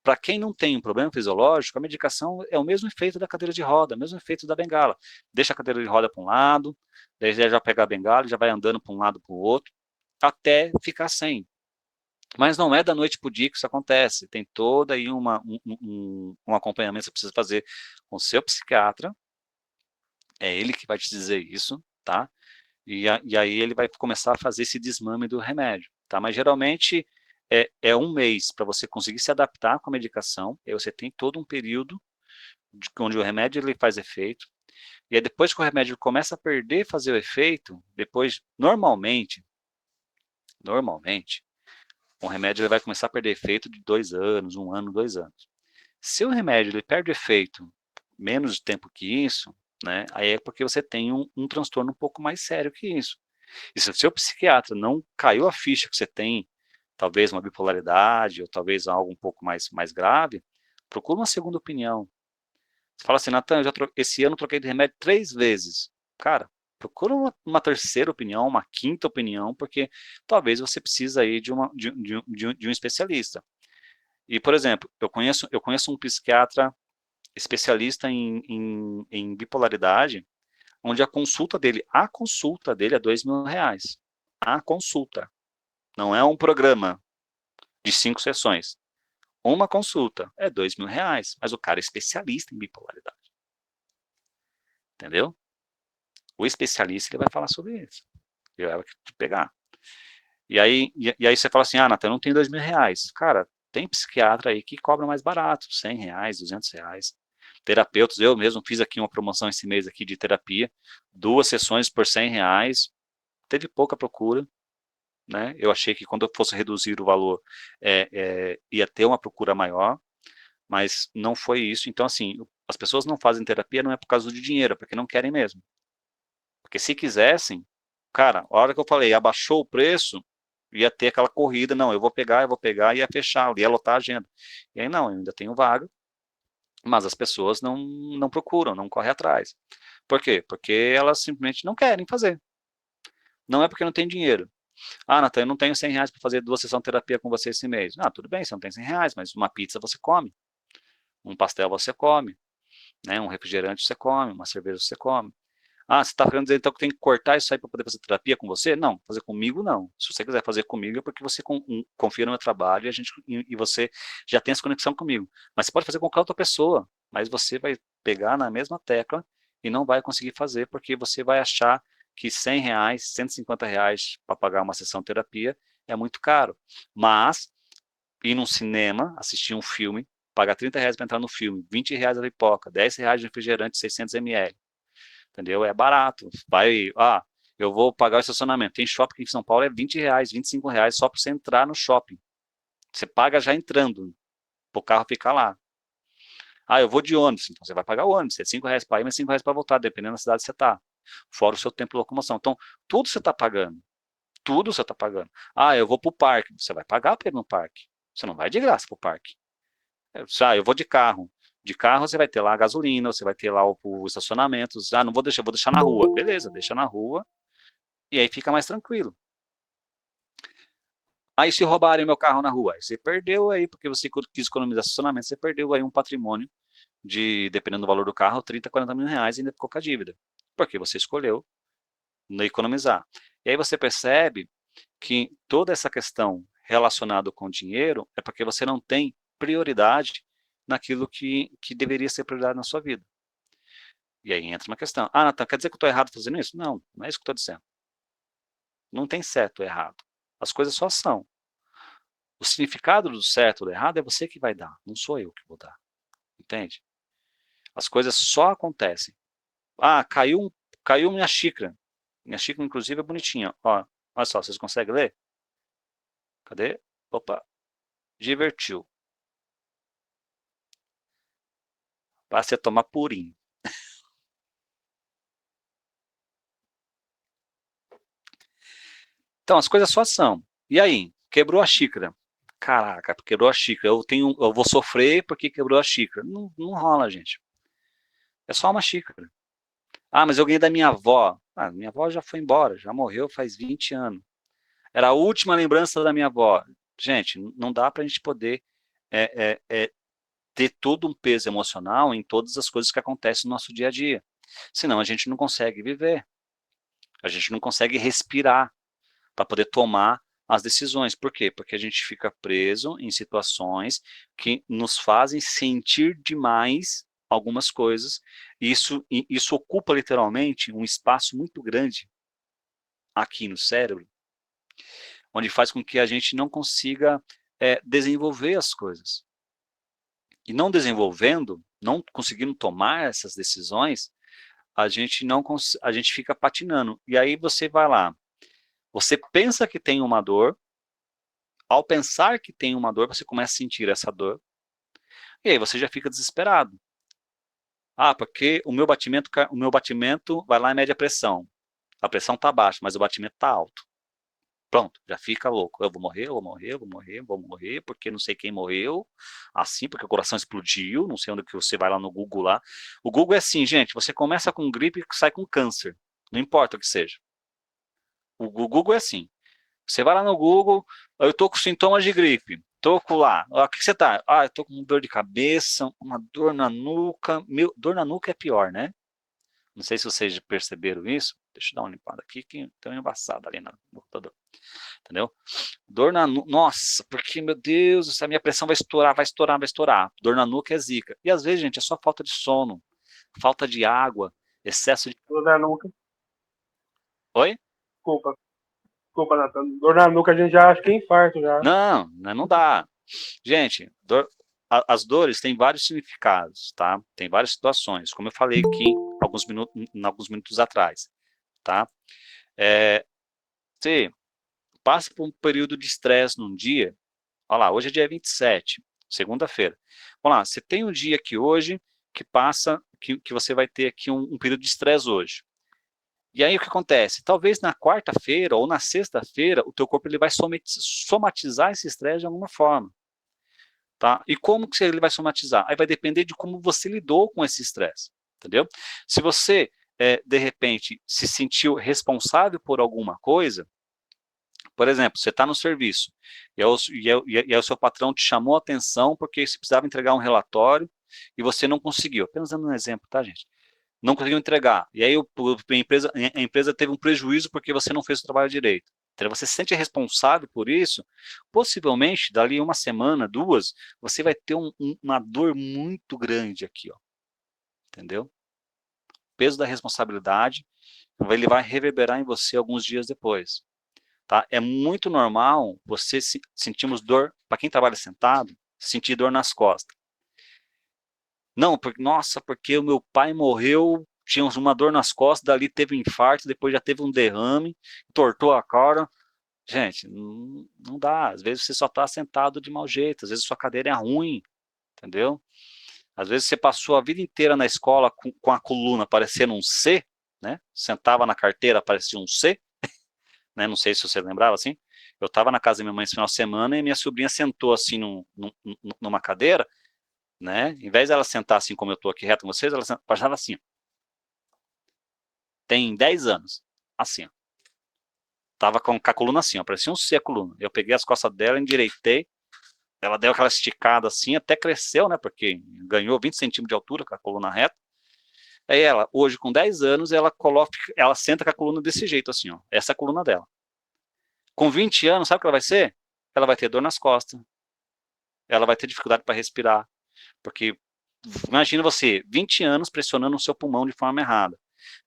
Speaker 1: Para quem não tem um problema fisiológico, a medicação é o mesmo efeito da cadeira de roda, o mesmo efeito da bengala. Deixa a cadeira de roda para um lado, daí já pega a bengala e já vai andando para um lado para o outro, até ficar sem. Mas não é da noite para o dia que isso acontece. Tem todo aí um acompanhamento que você precisa fazer com o seu psiquiatra. É ele que vai te dizer isso, tá? E aí ele vai começar a fazer esse desmame do remédio, tá? Mas geralmente é um mês para você conseguir se adaptar com a medicação. Aí você tem todo um período onde o remédio ele faz efeito. E aí depois que o remédio começa a perder fazer o efeito, depois, normalmente, o remédio ele vai começar a perder efeito de 2 anos, 1 ano, 2 anos. Se o remédio ele perde efeito menos de tempo que isso, né, aí é porque você tem um transtorno um pouco mais sério que isso. E se o seu psiquiatra não caiu a ficha que você tem, talvez uma bipolaridade, ou talvez algo um pouco mais grave, procura uma segunda opinião. Você fala assim, Natan, esse ano eu troquei de remédio 3 vezes. Cara, procura uma terceira opinião, uma quinta opinião, porque talvez você precise aí de um especialista. E, por exemplo, eu conheço um psiquiatra especialista em bipolaridade, onde a consulta dele é R$ 2.000. A consulta. Não é um programa de 5 sessões. Uma consulta é R$ 2.000, mas o cara é especialista em bipolaridade. Entendeu? O especialista ele vai falar sobre isso. eu era de pegar. E aí você fala assim, Nathan, eu não tenho R$ 2.000. Cara, tem psiquiatra aí que cobra mais barato, R$ 100, R$ 200. Terapeutas, eu mesmo fiz aqui uma promoção esse mês aqui de terapia, 2 sessões por R$ 100, teve pouca procura, né? Eu achei que quando eu fosse reduzir o valor, ia ter uma procura maior, mas não foi isso. Então, assim, as pessoas não fazem terapia não é por causa do dinheiro, é porque não querem mesmo. Porque se quisessem, cara, a hora que eu falei, abaixou o preço, ia ter aquela corrida, não, eu vou pegar, e ia fechar, ia lotar a agenda. E aí não, eu ainda tenho vaga, mas as pessoas não procuram, não correm atrás. Por quê? Porque elas simplesmente não querem fazer. Não é porque não tem dinheiro. Nathan, eu não tenho R$ 100 para fazer 2 sessões de terapia com você esse mês. Tudo bem, você não tem R$ 100, mas uma pizza você come, um pastel você come, né? Um refrigerante você come, uma cerveja você come. Você está querendo dizer então que tem que cortar isso aí para poder fazer terapia com você? Não, fazer comigo não. Se você quiser fazer comigo é porque você confia no meu trabalho e você já tem essa conexão comigo. Mas você pode fazer com qualquer outra pessoa, mas você vai pegar na mesma tecla e não vai conseguir fazer porque você vai achar que R$ 100, R$ 150 para pagar uma sessão de terapia é muito caro. Mas ir num cinema, assistir um filme, pagar R$ 30 para entrar no filme, R$ 20 a pipoca, R$ 10 de refrigerante 600 ml, entendeu? É barato. Eu vou pagar o estacionamento. Tem shopping aqui em São Paulo, é R$ 20, R$ 25 só para você entrar no shopping. Você paga já entrando, para o carro ficar lá. Eu vou de ônibus, então você vai pagar o ônibus, é R$ 5 para ir, mas R$ 5 para voltar, dependendo da cidade que você está. Fora o seu tempo de locomoção. Então, tudo você está pagando. Tudo você está pagando. Eu vou para o parque, você vai pagar para ir no parque. Você não vai de graça para o parque. Eu vou de carro. De carro você vai ter lá a gasolina, você vai ter lá o estacionamento. Não vou deixar, vou deixar na rua. Beleza, deixa na rua. E aí fica mais tranquilo. Aí se roubarem meu carro na rua, você perdeu aí, porque você quis economizar estacionamento, você perdeu aí um patrimônio de, dependendo do valor do carro, 30, R$ 40 mil e ainda ficou com a dívida. Porque você escolheu não economizar. E aí você percebe que toda essa questão relacionada com dinheiro é porque você não tem prioridade naquilo que deveria ser prioridade na sua vida. E aí entra uma questão. Nathan, quer dizer que eu estou errado fazendo isso? Não, não é isso que eu estou dizendo. Não tem certo ou errado. As coisas só são. O significado do certo ou do errado é você que vai dar, não sou eu que vou dar. Entende? As coisas só acontecem. Caiu minha xícara. Minha xícara, inclusive, é bonitinha. Olha só, vocês conseguem ler? Cadê? Opa, divertiu. Passe a tomar purinho. Então, as coisas só são. E aí? Quebrou a xícara. Caraca, quebrou a xícara. Eu vou sofrer porque quebrou a xícara. Não, não rola, gente. É só uma xícara. Mas eu ganhei da minha avó. Minha avó já foi embora, já morreu faz 20 anos. Era a última lembrança da minha avó. Gente, não dá para a gente poder ter todo um peso emocional em todas as coisas que acontecem no nosso dia a dia. Senão a gente não consegue viver. A gente não consegue respirar para poder tomar as decisões. Por quê? Porque a gente fica preso em situações que nos fazem sentir demais algumas coisas. Isso ocupa literalmente um espaço muito grande aqui no cérebro, onde faz com que a gente não consiga desenvolver as coisas. E não desenvolvendo, não conseguindo tomar essas decisões, a gente fica patinando. E aí você vai lá, você pensa que tem uma dor, ao pensar que tem uma dor, você começa a sentir essa dor, e aí você já fica desesperado. Porque o meu batimento vai lá e mede a pressão. A pressão está baixa, mas o batimento está alto. Pronto, já fica louco. Eu vou morrer, eu vou morrer, eu vou morrer, eu vou morrer, porque não sei quem morreu, assim, porque o coração explodiu, não sei onde que você vai lá no Google lá. O Google é assim, gente, você começa com gripe e sai com câncer, não importa o que seja. O Google é assim. Você vai lá no Google, eu tô com sintomas de gripe, tô com lá, o que você tá? Eu tô com dor de cabeça, uma dor na nuca, dor na nuca é pior, né? Não sei se vocês perceberam isso, deixa eu dar uma limpada aqui, que tem uma embaçada ali no computador, entendeu? Dor na nuca, nossa, porque, meu Deus, a minha pressão vai estourar, vai estourar, vai estourar. Dor na nuca é zica. E às vezes, gente, é só falta de sono, falta de água, excesso de...
Speaker 3: Dor na nuca.
Speaker 1: Oi?
Speaker 3: Desculpa. Desculpa, Natan. Dor na nuca a gente já acha que é infarto já.
Speaker 1: Não dá. Gente, as dores têm vários significados, tá? Tem várias situações, como eu falei aqui alguns minutos atrás, tá? Você passa por um período de estresse num dia, olha lá, hoje é dia 27, segunda-feira. Vamos lá, você tem um dia aqui hoje que passa, que você vai ter aqui um período de estresse hoje. E aí o que acontece? Talvez na quarta-feira ou na sexta-feira o teu corpo ele vai somatizar esse estresse de alguma forma. Tá? E como que ele vai somatizar? Aí vai depender de como você lidou com esse estresse, entendeu? Se você, de repente, se sentiu responsável por alguma coisa, por exemplo, você está no serviço e aí o seu patrão te chamou a atenção porque você precisava entregar um relatório e você não conseguiu. Apenas dando um exemplo, tá, gente? Não conseguiu entregar. E aí a empresa teve um prejuízo porque você não fez o trabalho direito. Então, você se sente responsável por isso, possivelmente, dali uma semana, duas, você vai ter uma dor muito grande aqui, ó. Entendeu? O peso da responsabilidade, ele vai reverberar em você alguns dias depois. Tá? É muito normal você sentirmos dor, para quem trabalha sentado, sentir dor nas costas. Não, nossa, porque o meu pai morreu, tinha uma dor nas costas, dali teve um infarto, depois já teve um derrame, tortou a cara. Gente, não dá. Às vezes você só está sentado de mau jeito, às vezes sua cadeira é ruim, entendeu? Às vezes você passou a vida inteira na escola com a coluna parecendo um C, né? Sentava na carteira, parecia um C, né? Não sei se você lembrava assim. Eu estava na casa da minha mãe esse final de semana e minha sobrinha sentou assim numa cadeira, né? Em vez dela sentar assim como eu estou aqui reto com vocês, ela passava assim. Tem 10 anos, assim, ó. Tava com a coluna assim, ó, parecia um C a coluna. Eu peguei as costas dela, endireitei, ela deu aquela esticada assim, até cresceu, né, porque ganhou 20 centímetros de altura com a coluna reta. Aí ela, hoje com 10 anos, ela senta com a coluna desse jeito assim, ó. Essa é a coluna dela. Com 20 anos, sabe o que ela vai ser? Ela vai ter dor nas costas. Ela vai ter dificuldade para respirar, porque imagina você, 20 anos pressionando o seu pulmão de forma errada.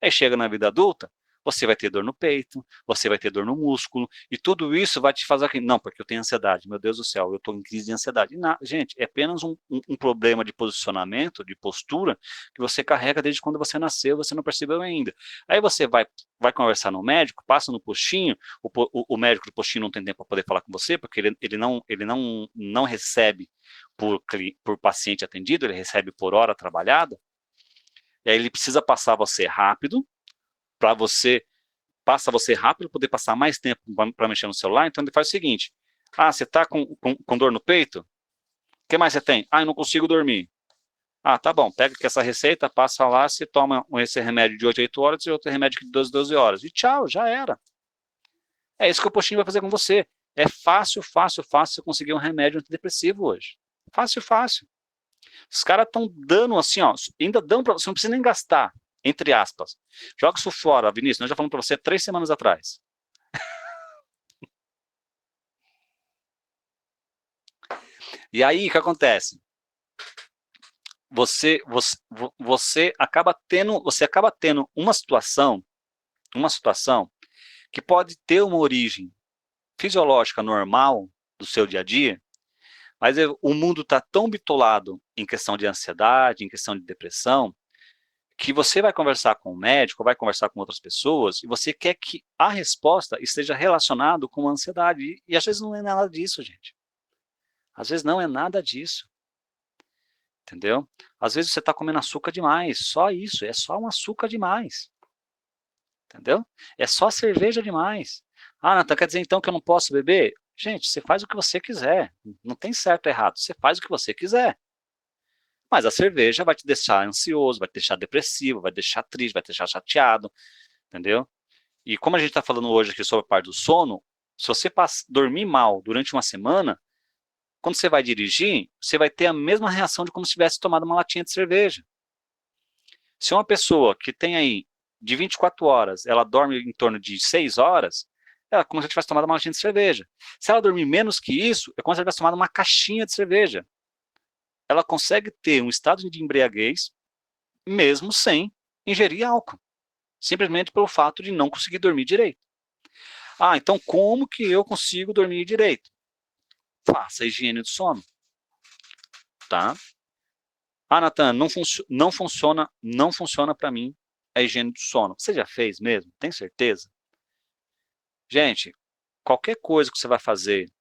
Speaker 1: Aí chega na vida adulta, você vai ter dor no peito, você vai ter dor no músculo, e tudo isso vai te fazer aqui. Não, porque eu tenho ansiedade, meu Deus do céu, eu estou em crise de ansiedade. Não, gente, é apenas um problema de posicionamento, de postura, que você carrega desde quando você nasceu, você não percebeu ainda. Aí você vai conversar no médico, passa no postinho, o médico do postinho não tem tempo para poder falar com você, porque ele não recebe por paciente atendido, ele recebe por hora trabalhada, e aí ele precisa passar você rápido, para você, passa você rápido, poder passar mais tempo para mexer no celular, então ele faz o seguinte, você está com dor no peito? O que mais você tem? Eu não consigo dormir. Tá bom, pega aqui essa receita, passa lá, você toma esse remédio de 8 a 8 horas e outro remédio de 12 a 12 horas, e tchau, já era. É isso que o postinho vai fazer com você. É fácil você conseguir um remédio antidepressivo hoje. Fácil. Os caras estão dando assim, ó, ainda dão para você, não precisa nem gastar, entre aspas. Joga isso fora, Vinícius, nós já falamos para você 3 semanas atrás. E aí, o que acontece? Você acaba tendo uma situação que pode ter uma origem fisiológica normal do seu dia a dia, mas o mundo está tão bitolado em questão de ansiedade, em questão de depressão, que você vai conversar com o médico, vai conversar com outras pessoas, e você quer que a resposta esteja relacionada com a ansiedade. E às vezes não é nada disso, gente. Às vezes não é nada disso. Entendeu? Às vezes você está comendo açúcar demais, só isso, é só um açúcar demais. Entendeu? É só cerveja demais. Nathan, quer dizer então que eu não posso beber? Gente, você faz o que você quiser. Não tem certo ou errado. Você faz o que você quiser. Mas a cerveja vai te deixar ansioso, vai te deixar depressivo, vai te deixar triste, vai te deixar chateado. Entendeu? E como a gente está falando hoje aqui sobre a parte do sono, se você dormir mal durante uma semana, quando você vai dirigir, você vai ter a mesma reação de como se tivesse tomado uma latinha de cerveja. Se uma pessoa que tem aí de 24 horas, ela dorme em torno de 6 horas, é como se ela tivesse tomado uma latinha de cerveja. Se ela dormir menos que isso, é como se ela tivesse tomado uma caixinha de cerveja. Ela consegue ter um estado de embriaguez mesmo sem ingerir álcool. Simplesmente pelo fato de não conseguir dormir direito. Ah, então como que eu consigo dormir direito? Faça a higiene do sono, tá? Ah, Natan, não funciona para mim a higiene do sono. Você já fez mesmo? Tem certeza? Gente, qualquer coisa que você vai fazer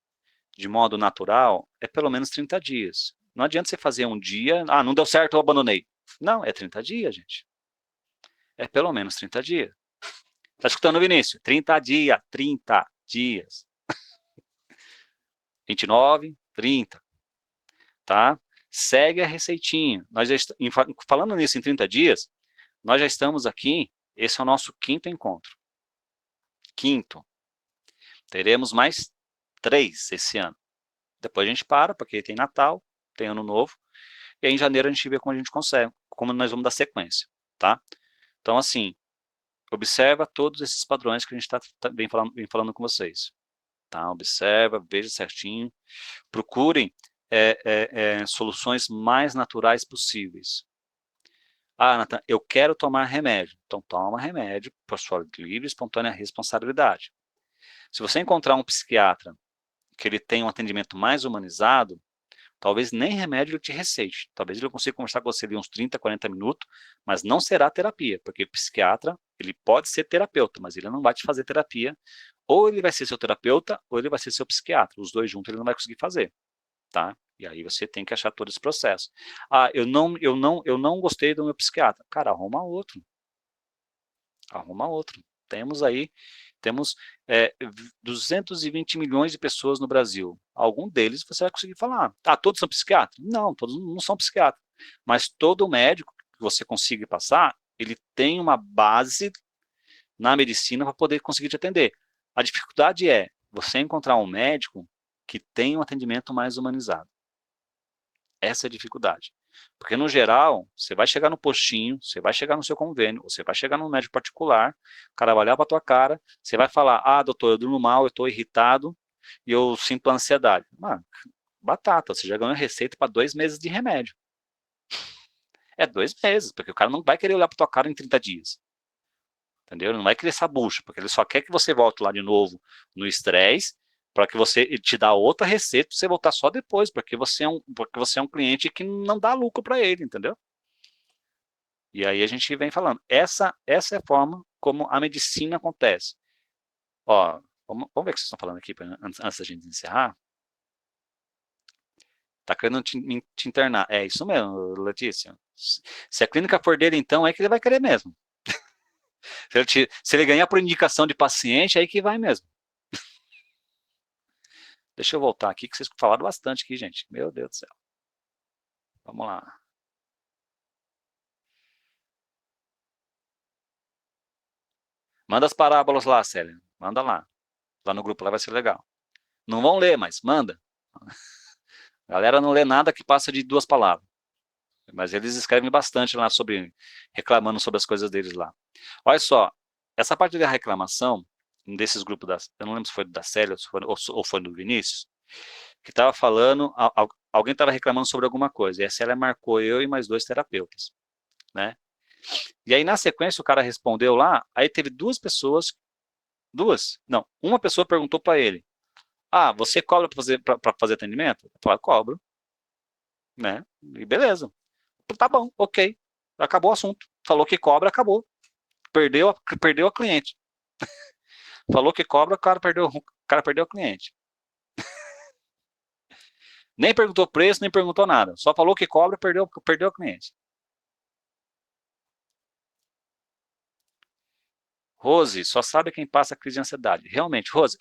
Speaker 1: de modo natural é pelo menos 30 dias. Não adianta você fazer um dia, ah, não deu certo, eu abandonei. Não, é 30 dias, gente. É pelo menos 30 dias. Tá escutando, Vinícius? 30 dias, 30 dias. 29, 30, tá? Segue a receitinha. Falando nisso em 30 dias, nós já estamos aqui, esse é o nosso quinto encontro. Quinto. Teremos mais 3 esse ano. Depois a gente para, porque tem Natal, tem Ano Novo, e aí em janeiro a gente vê como a gente consegue, como nós vamos dar sequência, tá? Então, assim, observa todos esses padrões que a gente vem falando com vocês. Tá? Observa, veja certinho, procurem soluções mais naturais possíveis. Ah, Nathan, eu quero tomar remédio. Então toma remédio por sua livre e espontânea responsabilidade. Se você encontrar um psiquiatra que ele tem um atendimento mais humanizado, talvez nem remédio ele te receite. Talvez ele consiga conversar com você ali uns 30, 40 minutos, mas não será terapia, porque o psiquiatra, ele pode ser terapeuta, mas ele não vai te fazer terapia. Ou ele vai ser seu terapeuta, ou ele vai ser seu psiquiatra. Os dois juntos ele não vai conseguir fazer, tá? E aí você tem que achar todo esse processo. Ah, eu não gostei do meu psiquiatra. Cara, arruma outro. Arruma outro. Temos 220 milhões de pessoas no Brasil. Algum deles você vai conseguir falar. Ah, todos são psiquiatras? Não, todos não são psiquiatras. Mas todo médico que você consiga passar, ele tem uma base na medicina para poder conseguir te atender. A dificuldade é você encontrar um médico que tenha um atendimento mais humanizado. Essa é a dificuldade. Porque, no geral, você vai chegar no postinho, você vai chegar no seu convênio, você vai chegar num médico particular, o cara vai olhar para tua cara, você vai falar, ah, doutor, eu durmo mal, eu estou irritado e eu sinto ansiedade. Mano, batata, você já ganhou receita para 2 meses de remédio. É 2 meses, porque o cara não vai querer olhar para tua cara em 30 dias. Entendeu? Ele não vai querer essa bucha, porque ele só quer que você volte lá de novo no estresse, para que ele te dá outra receita para você voltar só depois, porque você é um cliente que não dá lucro para ele, entendeu? E aí a gente vem falando, essa é a forma como a medicina acontece. Ó, vamos ver o que vocês estão falando aqui antes da gente encerrar. Tá querendo te internar. É isso mesmo, Letícia. Se a clínica for dele, então, é que ele vai querer mesmo. Se ele ganhar por indicação de paciente, é aí que vai mesmo. Deixa eu voltar aqui, que vocês falaram bastante aqui, gente. Meu Deus do céu. Vamos lá. Manda as parábolas lá, Célia. Manda lá. Lá no grupo lá vai ser legal. Não vão ler, mas manda. A galera não lê nada que passa de 2 palavras. Mas eles escrevem bastante lá reclamando sobre as coisas deles lá. Olha só, essa parte da reclamação, um desses grupos, eu não lembro se foi da Célia ou foi do Vinícius, que estava falando, alguém estava reclamando sobre alguma coisa, e a Célia marcou eu e mais 2 terapeutas, né? E aí na sequência o cara respondeu lá, aí teve 2 pessoas, não, uma pessoa perguntou para ele, ah, você cobra para fazer atendimento? Eu falei, cobro, né? E beleza. Tá bom, ok. Acabou o assunto. Falou que cobra, acabou. Perdeu a cliente. Falou que cobra, o cara perdeu a cliente. Nem perguntou preço, nem perguntou nada. Só falou que cobra, perdeu a cliente. Rose, só sabe quem passa crise de ansiedade. Realmente, Rose,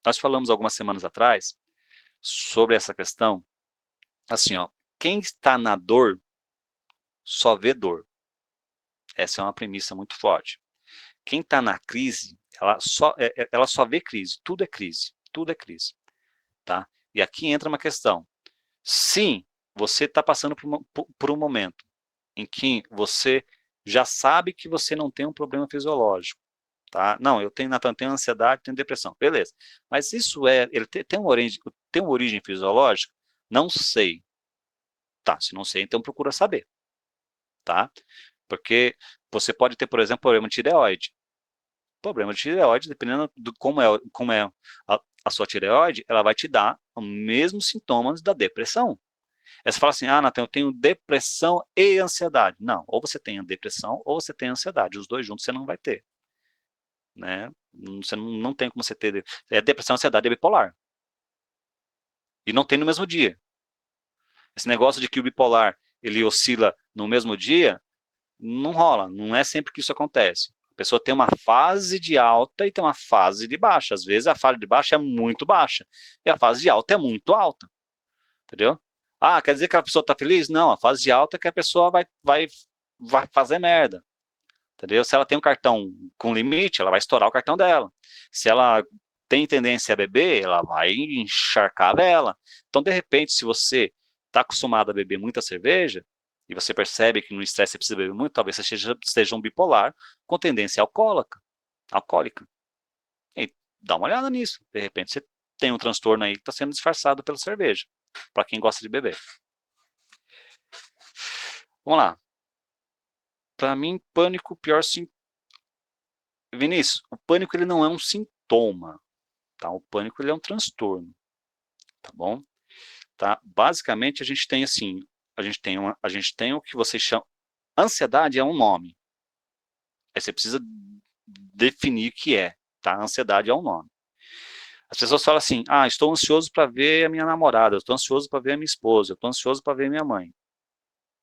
Speaker 1: nós falamos algumas semanas atrás sobre essa questão. Assim, ó, quem está na dor só vê dor. Essa é uma premissa muito forte. Quem está na crise, ela só vê crise. Tudo é crise. Tudo é crise. Tá? E aqui entra uma questão. Se você está passando por um momento em que você já sabe que você não tem um problema fisiológico, tá? Não, Nathan, tenho ansiedade, tenho depressão, beleza. Mas ele tem uma origem fisiológica? Não sei. Tá, se não sei, então procura saber, tá? Porque você pode ter, por exemplo, problema de tireoide. Problema de tireoide, dependendo do como é a sua tireoide, ela vai te dar os mesmos sintomas da depressão. Aí você fala assim, Nathan, eu tenho depressão e ansiedade. Não, ou você tem a depressão ou você tem a ansiedade. Os dois juntos você não vai ter. Né? Você não tem como você ter. Depressão e ansiedade é bipolar. E não tem no mesmo dia. Esse negócio de que o bipolar ele oscila no mesmo dia, não rola. Não é sempre que isso acontece. A pessoa tem uma fase de alta e tem uma fase de baixa. Às vezes a fase de baixa é muito baixa e a fase de alta é muito alta. Entendeu? Quer dizer que a pessoa está feliz? Não, a fase de alta é que a pessoa vai fazer merda. Entendeu? Se ela tem um cartão com limite, ela vai estourar o cartão dela. Se ela tem tendência a beber, ela vai encharcar a vela. Então, de repente, se você está acostumado a beber muita cerveja, e você percebe que no estresse você precisa beber muito, talvez você seja um bipolar com tendência alcoólica. E dá uma olhada nisso. De repente, você tem um transtorno aí que está sendo disfarçado pela cerveja, para quem gosta de beber. Vamos lá. Para mim, pânico, pior sintoma. Vinícius, o pânico ele não é um sintoma, tá? O pânico ele é um transtorno, tá bom? Tá? Basicamente a gente tem assim, a gente tem o que vocês chamam, ansiedade é um nome. Aí você precisa definir o que é, tá? Ansiedade é um nome. As pessoas falam assim, estou ansioso para ver a minha namorada, estou ansioso para ver a minha esposa, estou ansioso para ver a minha mãe.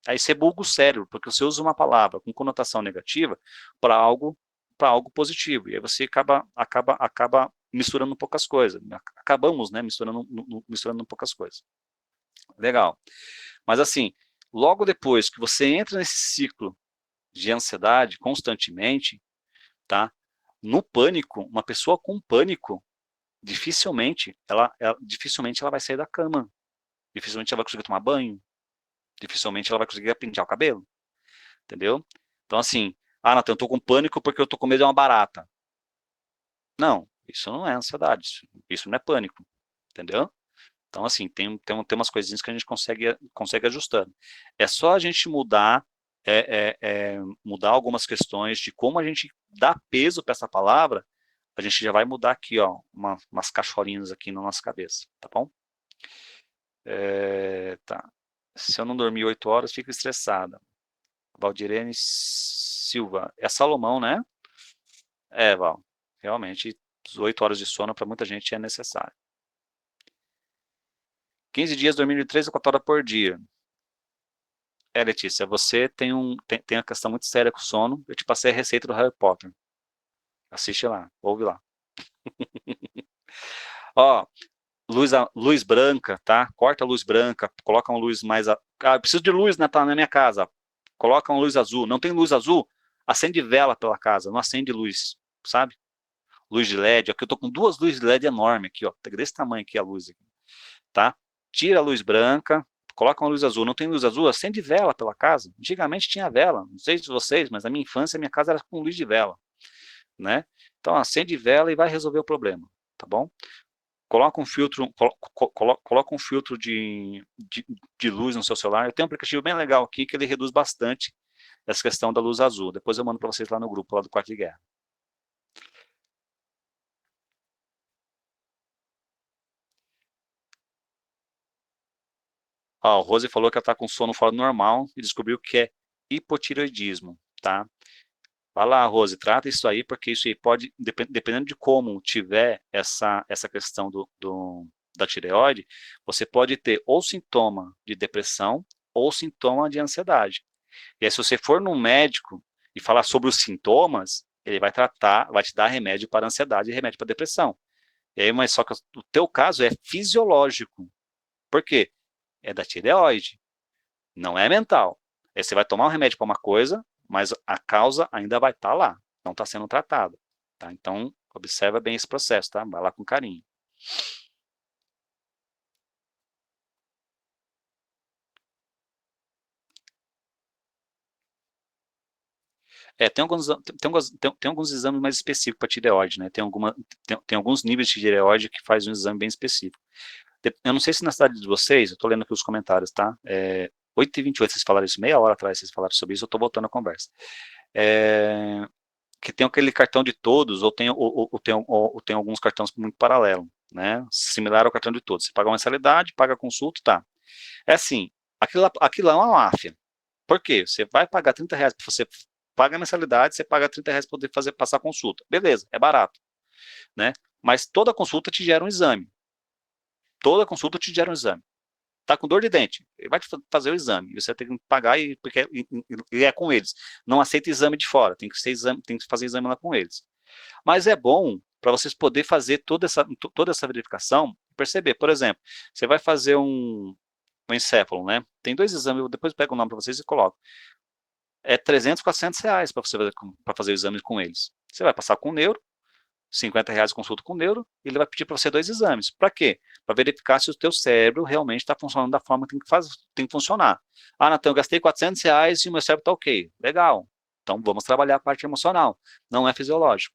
Speaker 1: Aí você buga o cérebro, porque você usa uma palavra com conotação negativa para algo positivo. E aí você acaba misturando poucas coisas. Acabamos, né, misturando poucas coisas. Legal. Mas assim, logo depois que você entra nesse ciclo de ansiedade constantemente, tá? No pânico, uma pessoa com pânico, dificilmente ela vai sair da cama. Dificilmente ela vai conseguir tomar banho. Dificilmente ela vai conseguir pentear o cabelo. Entendeu? Então assim, Nathan, eu tô com pânico porque eu tô com medo de uma barata. Não, isso não é ansiedade, isso não é pânico, entendeu? Então assim, tem umas coisinhas que a gente consegue ajustando. É só a gente mudar, mudar algumas questões de como a gente dá peso para essa palavra, a gente já vai mudar aqui, ó, umas cachorinhas aqui na nossa cabeça, tá bom? Tá. Se eu não dormir 8 horas, fico estressada. Valdirene Silva. É Salomão, né? Val. Realmente, 8 horas de sono para muita gente é necessário. 15 dias dormindo de 3 a 4 horas por dia. Letícia, você tem uma questão muito séria com o sono. Eu te passei a receita do Harry Potter. Assiste lá, ouve lá. Ó, luz branca, tá? Corta a luz branca, coloca uma luz mais... eu preciso de luz, né? Tá na minha casa. Coloca uma luz azul. Não tem luz azul? Acende vela pela casa, não acende luz, sabe? Luz de LED. Aqui eu tô com 2 luzes de LED enormes aqui, ó. Desse tamanho aqui a luz aqui, tá? Tira a luz branca, coloca uma luz azul. Não tem luz azul? Acende vela pela casa. Antigamente tinha vela. Não sei se vocês, mas na minha infância minha casa era com luz de vela, né? Então acende vela e vai resolver o problema, tá bom? Coloca um filtro, coloca um filtro de luz no seu celular. Eu tenho um aplicativo bem legal aqui que ele reduz bastante essa questão da luz azul. Depois eu mando para vocês lá no grupo, lá do Quarto de Guerra. O Rose falou que ela está com sono fora do normal e descobriu que é hipotireoidismo, tá? Vai lá, Rose, trata isso aí, porque isso aí pode, dependendo de como tiver essa questão da tireoide, você pode ter ou sintoma de depressão ou sintoma de ansiedade. E aí, se você for num médico e falar sobre os sintomas, ele vai te dar remédio para ansiedade e remédio para depressão. E aí, mas só que o teu caso é fisiológico. Por quê? É da tireoide, não é mental. Aí você vai tomar um remédio para uma coisa, mas a causa ainda vai estar lá, não está sendo tratada. Tá? Então, observa bem esse processo, tá? Vai lá com carinho. Tem alguns exames mais específicos para tireoide, né? Tem alguns níveis de tireoide que faz um exame bem específico. Eu não sei se na cidade de vocês, eu estou lendo aqui os comentários, tá? 8h28, vocês falaram isso, meia hora atrás vocês falaram sobre isso, eu estou voltando a conversa. que tem aquele cartão de todos, ou tem alguns cartões muito paralelos, né? Similar ao cartão de todos. Você paga uma mensalidade, paga a consulta, tá. É assim, aquilo é uma máfia. Por quê? Você vai pagar R$ 30, você paga a mensalidade, você paga R$ 30 para poder passar a consulta. Beleza, é barato, né? Mas toda consulta te gera um exame. Toda consulta te gera um exame. Tá com dor de dente, ele vai te fazer o exame, você tem que pagar e é com eles. Não aceita exame de fora, tem que fazer exame lá com eles. Mas é bom para vocês poderem fazer toda essa verificação, perceber, por exemplo, você vai fazer um encéfalo, né? Tem 2 exames, eu depois pego o nome para vocês e coloco. É R$ 300, R$ 400 para fazer o exame com eles. Você vai passar com o neuro, R$ 50 consulta com o neuro, e ele vai pedir para você 2 exames. Para quê? Para verificar se o teu cérebro realmente está funcionando da forma que tem que funcionar. Ah, Natan, eu gastei R$ 400 e o meu cérebro está ok. Legal. Então vamos trabalhar a parte emocional. Não é fisiológico.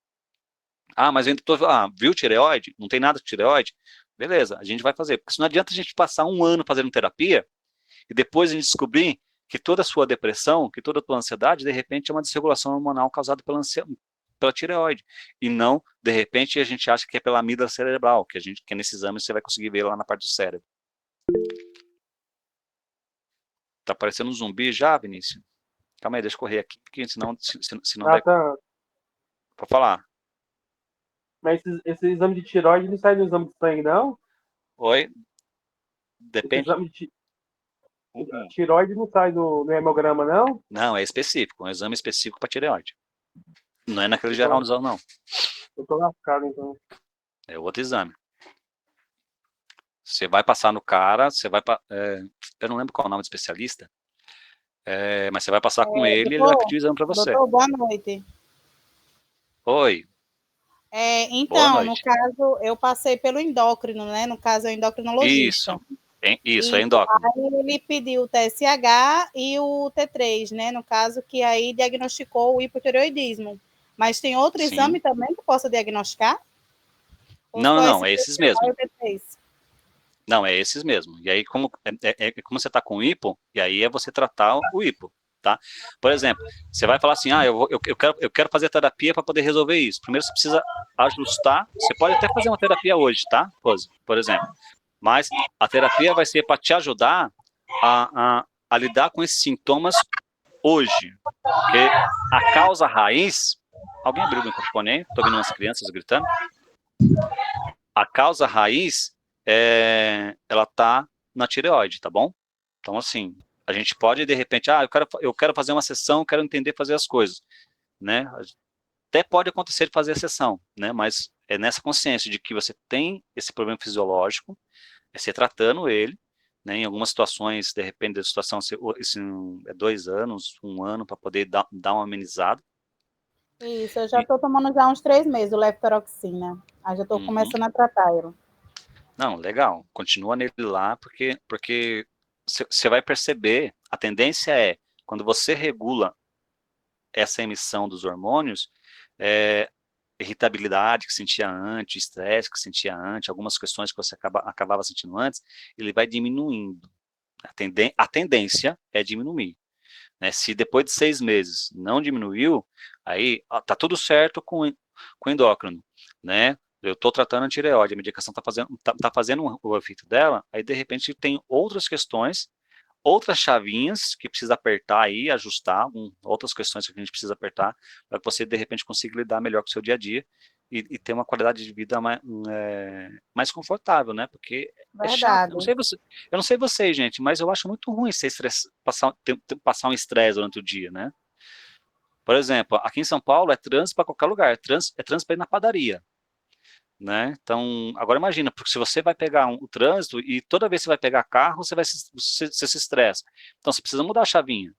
Speaker 1: Ah, mas eu ainda tô, viu tireoide? Não tem nada de tireoide? Beleza, a gente vai fazer. Porque não adianta a gente passar um ano fazendo terapia e depois a gente descobrir que toda a sua depressão, que toda a tua ansiedade, de repente é uma desregulação hormonal causada pela tireoide. E não, de repente, a gente acha que é pela amígdala cerebral, que nesse exame você vai conseguir ver lá na parte do cérebro. Tá parecendo um zumbi já, Vinícius? Calma aí, deixa eu correr aqui, porque senão vai...
Speaker 3: Natan,
Speaker 1: Pode falar.
Speaker 3: mas esse exame de tireoide não sai do exame de sangue, não?
Speaker 1: Oi?
Speaker 3: Esse
Speaker 1: Depende...
Speaker 3: exame de tireoide não sai do hemograma, não?
Speaker 1: Não, é específico, um exame específico para tireoide. Não é naquele
Speaker 3: Então,
Speaker 1: geralzão, não.
Speaker 3: eu tô lascado, então.
Speaker 1: É outro exame. Você vai passar no cara, eu não lembro qual é o nome do especialista, mas você vai passar com ele e ele vai pedir o exame para você.
Speaker 4: Doutor, boa noite.
Speaker 1: Oi, boa
Speaker 4: Então, no
Speaker 1: noite.
Speaker 4: caso, eu passei pelo endócrino, né? No caso, é o endocrinologista.
Speaker 1: Isso, é endócrino.
Speaker 4: Aí ele pediu o TSH e o T3, né? No caso, que aí diagnosticou o hipotireoidismo. Mas tem outro
Speaker 1: Sim.
Speaker 4: exame também que possa diagnosticar? Ou só
Speaker 1: Não,
Speaker 4: esse
Speaker 1: é esses
Speaker 4: TSH e
Speaker 1: mesmo.
Speaker 4: o T3?
Speaker 1: Não, é esses mesmo. E aí, como você está com hipo, e aí é você tratar o hipo, tá? Por exemplo, você vai falar assim, eu quero fazer terapia para poder resolver isso. Primeiro você precisa ajustar, você pode até fazer uma terapia hoje, tá, Rose? Por exemplo. Mas a terapia vai ser para te ajudar a lidar com esses sintomas hoje. Porque a causa raiz... Alguém abriu o microfone aí? Estou vendo umas crianças gritando. A causa raiz, ela está na tireoide, tá bom? Então, assim, a gente pode, de repente, eu quero fazer uma sessão, quero entender fazer as coisas, né? Até pode acontecer de fazer a sessão, né? Mas é nessa consciência de que você tem esse problema fisiológico, é você tratando ele, né? Em algumas situações, de repente, da situação, é 2 anos, 1 ano, para poder dar uma amenizada.
Speaker 4: Isso, eu já estou tomando já uns 3 meses o levotiroxina. Aí já estou começando a tratar ele.
Speaker 1: Não, legal. Continua nele lá, porque você vai perceber, a tendência é, quando você regula essa emissão dos hormônios, irritabilidade que sentia antes, estresse que sentia antes, algumas questões que você acabava sentindo antes, ele vai diminuindo. A tendência é diminuir. Né? Se depois de 6 meses não diminuiu, aí tá tudo certo com o endócrino, né? Eu estou tratando a tireoide, a medicação tá fazendo o efeito dela, aí de repente tem outras questões, outras chavinhas que precisa apertar aí, ajustar, outras questões que a gente precisa apertar, para que você de repente consiga lidar melhor com o seu dia a dia e ter uma qualidade de vida mais confortável, né? Porque é chato.
Speaker 4: Verdade.
Speaker 1: Eu não sei vocês, gente, mas eu acho muito ruim ser passar um estresse durante o dia, né? Por exemplo, aqui em São Paulo é trânsito para qualquer lugar, é trânsito para ir na padaria, né? Então, agora imagina, porque se você vai pegar o trânsito e toda vez que você vai pegar carro, você se estressa. Então, você precisa mudar a chavinha.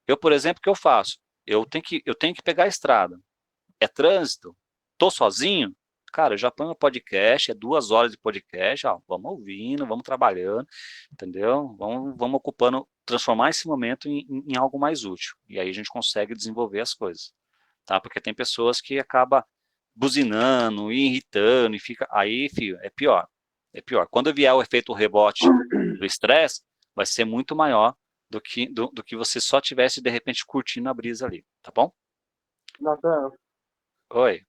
Speaker 1: Eu, por exemplo, o que eu faço? Eu tenho que pegar a estrada. É trânsito? Tô sozinho? Cara, eu já ponho o podcast, é 2 horas de podcast, vamos ouvindo, vamos trabalhando, entendeu? Vamos ocupando, transformar esse momento em algo mais útil. E aí a gente consegue desenvolver as coisas, tá? Porque tem pessoas que acabam buzinando, irritando, e fica... Aí, filho, é pior. É pior. Quando vier o efeito rebote do estresse, vai ser muito maior do que você só tivesse, de repente, curtindo a brisa ali, tá bom?
Speaker 3: Natan,
Speaker 1: Oi.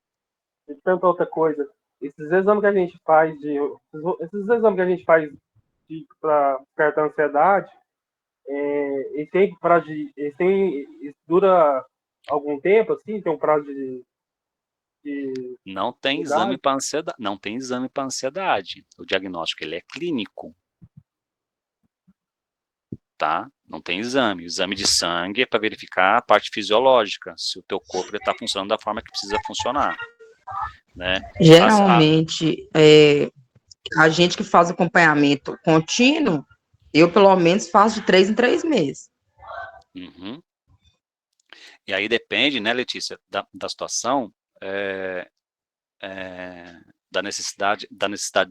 Speaker 3: Deixa eu perguntar outra coisa. Esses exames que a gente faz para descartar a ansiedade, eles dura algum tempo, assim? Tem um prazo de
Speaker 1: Não tem exame
Speaker 3: idade?
Speaker 1: para ansiedade. Não tem exame para ansiedade. O diagnóstico ele é clínico, tá? Não tem exame. O exame de sangue é para verificar a parte fisiológica, se o teu corpo está funcionando da forma que precisa funcionar, né?
Speaker 2: Geralmente, a gente que faz acompanhamento contínuo, eu pelo menos faço de 3 em 3 meses.
Speaker 1: Uhum. E aí depende, né, Letícia, da situação, da necessidade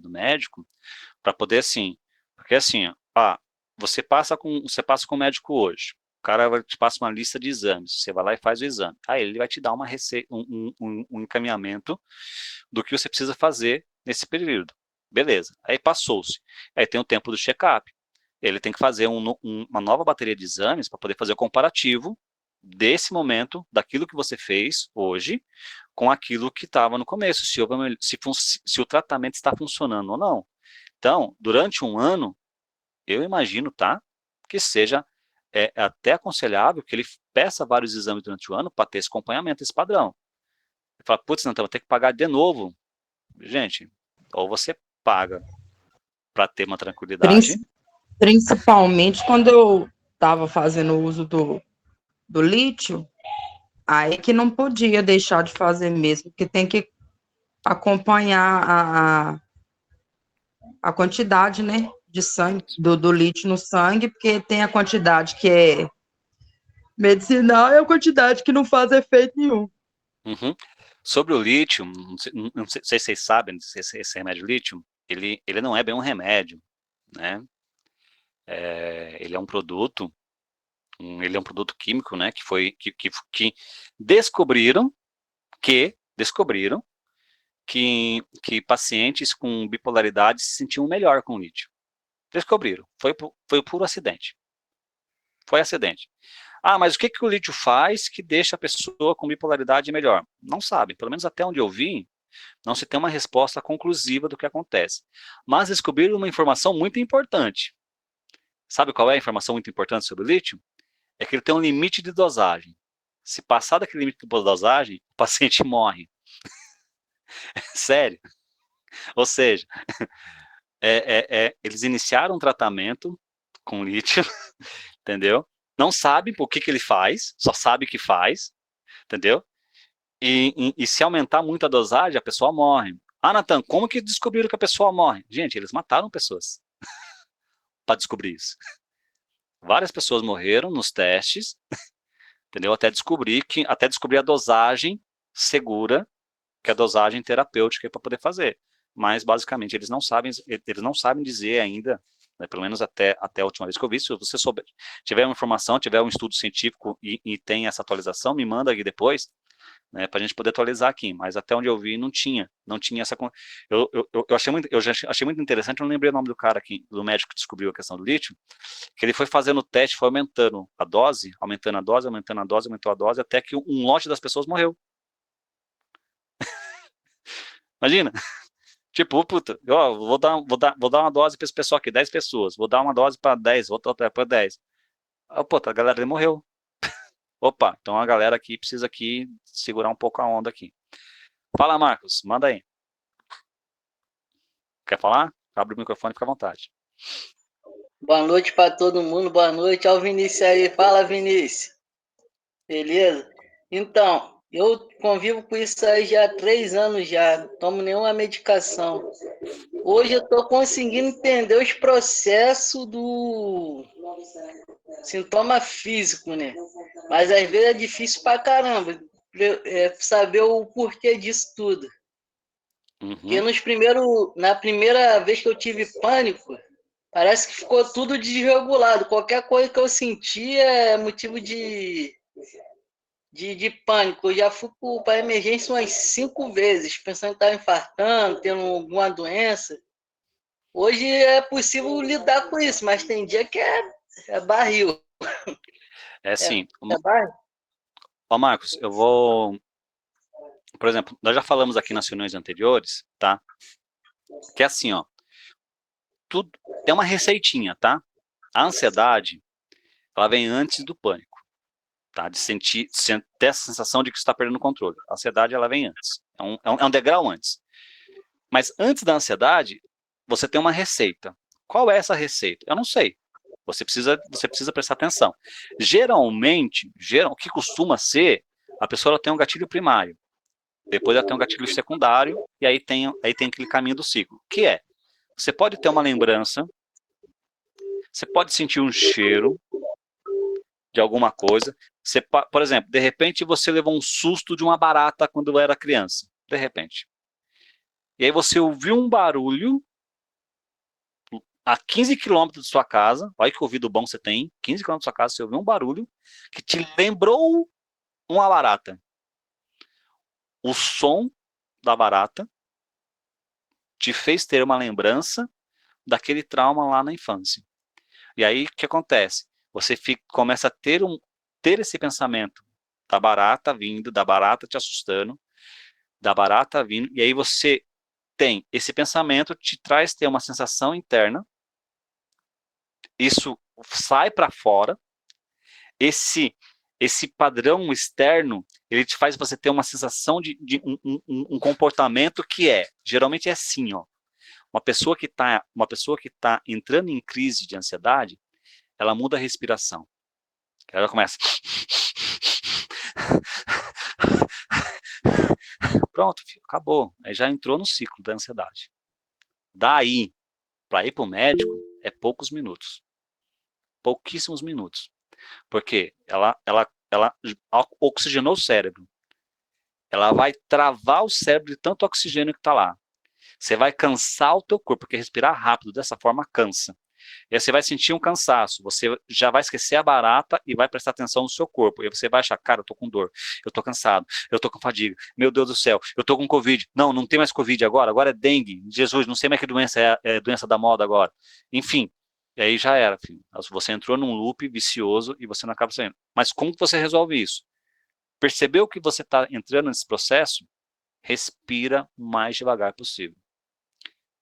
Speaker 1: do médico, para poder assim, porque assim, você passa com o médico hoje, o cara te passa uma lista de exames, você vai lá e faz o exame, aí ele vai te dar uma receita, um encaminhamento do que você precisa fazer nesse período, beleza? Aí passou-se, aí tem o tempo do check-up, ele tem que fazer uma nova bateria de exames para poder fazer o comparativo desse momento, daquilo que você fez hoje, com aquilo que estava no começo, se o tratamento está funcionando ou não. Então, durante um ano, eu imagino, tá, que seja até aconselhável que ele peça vários exames durante o ano para ter esse acompanhamento, esse padrão. Ele fala, putz, não, então vou ter que pagar de novo. Gente, ou você paga para ter uma tranquilidade.
Speaker 2: Principalmente quando eu estava fazendo uso do lítio, aí que não podia deixar de fazer mesmo, porque tem que acompanhar a quantidade, né, de sangue, do lítio no sangue, porque tem a quantidade que é medicinal e a quantidade que não faz efeito nenhum.
Speaker 1: Uhum. Sobre o lítio, não sei se vocês sabem, esse remédio lítio, ele não é bem um remédio, né? Ele é um produto, ele é um produto químico, né? Que descobriram descobriram que pacientes com bipolaridade se sentiam melhor com lítio. Descobriram. Foi puro acidente. Foi acidente. Mas o que o lítio faz que deixa a pessoa com bipolaridade melhor? Não sabe. Pelo menos até onde eu vi, não se tem uma resposta conclusiva do que acontece. Mas descobriram uma informação muito importante. Sabe qual é a informação muito importante sobre o lítio? É que ele tem um limite de dosagem. Se passar daquele limite de dosagem, o paciente morre. Sério. Ou seja, eles iniciaram um tratamento com lítio, entendeu? Não sabem o que ele faz, só sabe que faz, entendeu? E se aumentar muito a dosagem, a pessoa morre. Nathan, como que descobriram que a pessoa morre? Gente, eles mataram pessoas para descobrir isso. Várias pessoas morreram nos testes, entendeu? Até descobrir a dosagem segura, que é a dosagem terapêutica para poder fazer. Mas basicamente eles não sabem dizer ainda, né, pelo menos até a última vez que eu vi. Se você tiver uma informação, tiver um estudo científico e tem essa atualização, me manda aqui depois, né, para a gente poder atualizar aqui. Mas até onde eu vi não tinha essa. Eu já achei muito interessante. Eu não lembrei o nome do cara aqui, do médico que descobriu a questão do lítio, que ele foi fazendo o teste, foi aumentando a dose, aumentou a dose, até que um lote das pessoas morreu. Imagina, tipo, puta, vou dar uma dose para esse pessoal aqui, 10 pessoas, vou dar uma dose para 10, outra para 10. A galera morreu. Opa, então a galera aqui precisa aqui segurar um pouco a onda aqui. Fala, Marcos, manda aí. Quer falar? Abre o microfone e fica à vontade.
Speaker 5: Boa noite para todo mundo, boa noite ao Vinícius aí. Fala, Vinícius. Beleza? Então, eu convivo com isso aí já há 3 anos já, não tomo nenhuma medicação. Hoje eu estou conseguindo entender os processos do sintoma físico, né? Mas às vezes é difícil pra caramba saber o porquê disso tudo. Porque na primeira vez que eu tive pânico, parece que ficou tudo desregulado. Qualquer coisa que eu sentia é motivo de pânico. Eu já fui para emergência umas 5 vezes, pensando que estava infartando, tendo alguma doença. Hoje é possível lidar com isso, mas tem dia que é barril.
Speaker 1: É assim,
Speaker 5: barril.
Speaker 1: Marcos, eu vou Por exemplo, nós já falamos aqui nas reuniões anteriores, tá? Que é assim, ó. Tudo tem uma receitinha, tá? A ansiedade, ela vem antes do pânico, tá? De ter essa sensação de que você está perdendo o controle. A ansiedade, ela vem antes. É um degrau antes. Mas antes da ansiedade, você tem uma receita. Qual é essa receita? Eu não sei. Você precisa prestar atenção. Geralmente, o que costuma ser, a pessoa ela tem um gatilho primário. Depois ela tem um gatilho secundário, e aí tem aquele caminho do ciclo. Que é, você pode ter uma lembrança, você pode sentir um cheiro de alguma coisa. Por exemplo, de repente você levou um susto de uma barata quando era criança. De repente. E aí você ouviu um barulho a 15 quilômetros de sua casa. Olha que ouvido bom você tem. 15 quilômetros de sua casa, você ouviu um barulho que te lembrou uma barata. O som da barata te fez ter uma lembrança daquele trauma lá na infância. E aí, o que acontece? Você começa a ter esse pensamento da barata vindo, da barata te assustando, da barata vindo, e aí você tem esse pensamento, te traz ter uma sensação interna, isso sai para fora, esse padrão externo, ele te faz você ter uma sensação de um comportamento que geralmente é assim, ó. Uma pessoa que tá entrando em crise de ansiedade, ela muda a respiração. Ela começa. Pronto, filho, acabou. Aí já entrou no ciclo da ansiedade. Daí, para ir para o médico, é poucos minutos. Pouquíssimos minutos. Porque ela oxigenou o cérebro. Ela vai travar o cérebro de tanto oxigênio que está lá. Você vai cansar o teu corpo, porque respirar rápido dessa forma cansa. E aí você vai sentir um cansaço, você já vai esquecer a barata e vai prestar atenção no seu corpo. E aí você vai achar, cara, eu tô com dor, eu tô cansado, eu tô com fadiga, meu Deus do céu, eu tô com Covid. Não tem mais Covid agora é dengue. Jesus, não sei mais que doença é doença da moda agora. Enfim, e aí já era, filho. Você entrou num loop vicioso e você não acaba saindo. Mas como que você resolve isso? Percebeu que você está entrando nesse processo? Respira o mais devagar possível.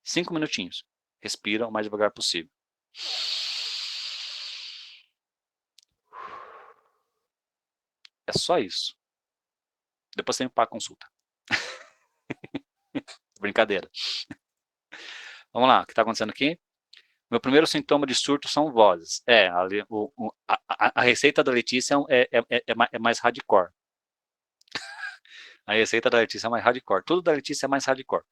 Speaker 1: 5 minutinhos. Respira o mais devagar possível. É só isso. Depois você me paga a consulta. Brincadeira. Vamos lá, o que está acontecendo aqui? Meu primeiro sintoma de surto são vozes. A receita da Letícia é mais hardcore. A receita da Letícia é mais hardcore. Tudo da Letícia é mais hardcore.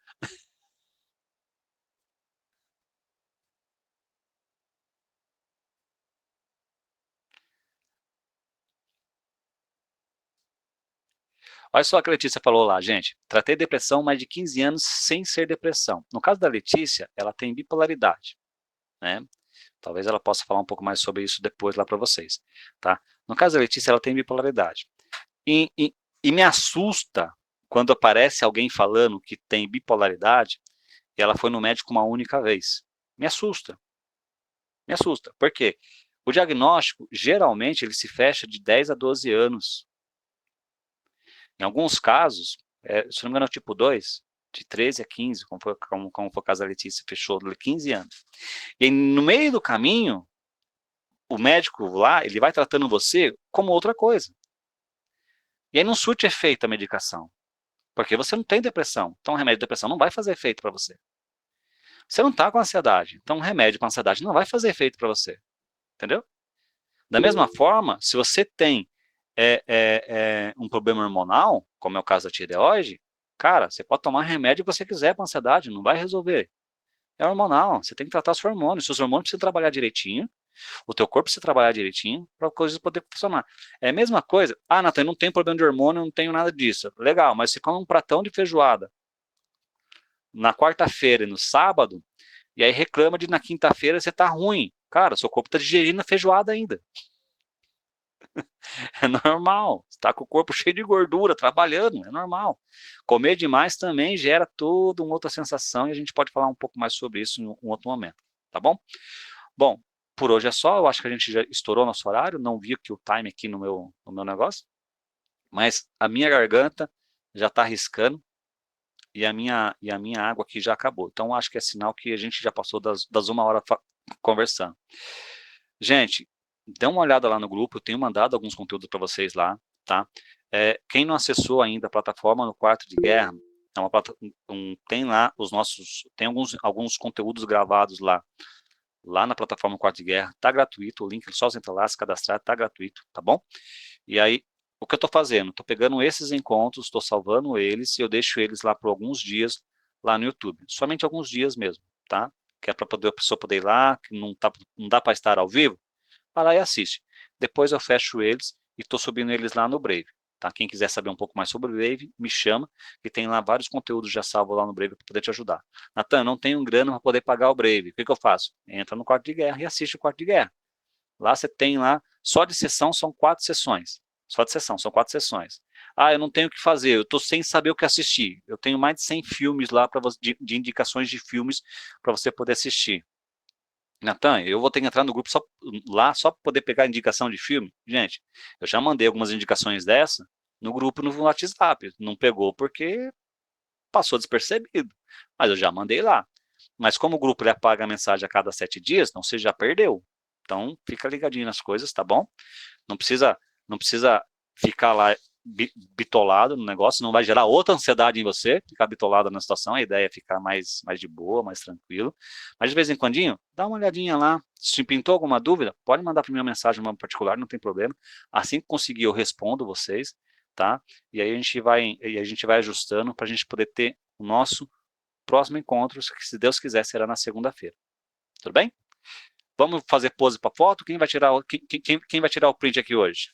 Speaker 1: Olha só o que a Letícia falou lá, gente. Tratei depressão mais de 15 anos sem ser depressão. No caso da Letícia, ela tem bipolaridade, né? Talvez ela possa falar um pouco mais sobre isso depois lá para vocês, tá? No caso da Letícia, ela tem bipolaridade. E me assusta quando aparece alguém falando que tem bipolaridade e ela foi no médico uma única vez. Me assusta. Me assusta. Por quê? O diagnóstico, geralmente, ele se fecha de 10 a 12 anos. Em alguns casos, se não me engano, é o tipo 2, de 13 a 15, como foi o caso da Letícia, fechou 15 anos. E aí, no meio do caminho, o médico lá, ele vai tratando você como outra coisa. E aí não surte efeito a medicação, porque você não tem depressão. Então o remédio de depressão não vai fazer efeito para você. Você não está com ansiedade, então o remédio para ansiedade não vai fazer efeito para você. Entendeu? Da mesma forma, se você tem um problema hormonal, como é o caso da tireoide, cara, você pode tomar remédio que você quiser para ansiedade, não vai resolver. É hormonal, você tem que tratar seus hormônios. Seus hormônios precisam trabalhar direitinho, o teu corpo precisa trabalhar direitinho para as coisas poderem funcionar. É a mesma coisa. Ah, Nathan, eu não tenho problema de hormônio, não tenho nada disso. Legal, mas você come um pratão de feijoada na quarta-feira e no sábado, e aí reclama de na quinta-feira você tá ruim. Cara, seu corpo tá digerindo a feijoada ainda. É normal. Você tá com o corpo cheio de gordura, trabalhando, é normal. Comer demais também gera toda uma outra sensação e a gente pode falar um pouco mais sobre isso em um outro momento, tá bom? Bom, por hoje é só, eu acho que a gente já estourou nosso horário, não vi aqui o time aqui no meu negócio, mas a minha garganta já está riscando e a minha água aqui já acabou. Então, acho que é sinal que a gente já passou das 1 hora conversando. Gente, dê uma olhada lá no grupo, eu tenho mandado alguns conteúdos para vocês lá, tá? Quem não acessou ainda a plataforma no Quarto de Guerra, é uma tem lá tem alguns conteúdos gravados lá na plataforma Quarto de Guerra, tá gratuito, o link é só você entrar lá, se cadastrar, tá gratuito, tá bom? E aí, o que eu estou fazendo? Estou pegando esses encontros, estou salvando eles e eu deixo eles lá por alguns dias lá no YouTube. Somente alguns dias mesmo, tá? Que é para a pessoa poder ir lá, que não dá para estar ao vivo, vai lá e assiste. Depois eu fecho eles e estou subindo eles lá no Brave. Tá? Quem quiser saber um pouco mais sobre o Brave, me chama, que tem lá vários conteúdos já salvos lá no Brave para poder te ajudar. Natan, não tenho grana para poder pagar o Brave. O que eu faço? Entra no Quarto de Guerra e assiste o Quarto de Guerra. Lá você tem lá, só de sessão são 4 sessões. Só de sessão, são 4 sessões. Ah, eu não tenho o que fazer, eu estou sem saber o que assistir. Eu tenho mais de 100 filmes lá de indicações de filmes para você poder assistir. Natan, eu vou ter que entrar no grupo lá só para poder pegar indicação de filme? Gente, eu já mandei algumas indicações dessa no grupo no WhatsApp. Não pegou porque passou despercebido. Mas eu já mandei lá. Mas como o grupo ele apaga a mensagem a cada 7 dias, então você já perdeu. Então, fica ligadinho nas coisas, tá bom? Não precisa ficar lá bitolado no negócio, não vai gerar outra ansiedade em você, ficar bitolado na situação, a ideia é ficar mais de boa, mais tranquilo. Mas de vez em quando, dá uma olhadinha lá, se pintou alguma dúvida, pode mandar para mim uma mensagem uma particular, não tem problema. Assim que conseguir, eu respondo vocês, tá? E aí a gente vai ajustando para a gente poder ter o nosso próximo encontro, que se Deus quiser será na segunda-feira. Tudo bem? Vamos fazer pose para foto? Quem vai tirar o print aqui hoje?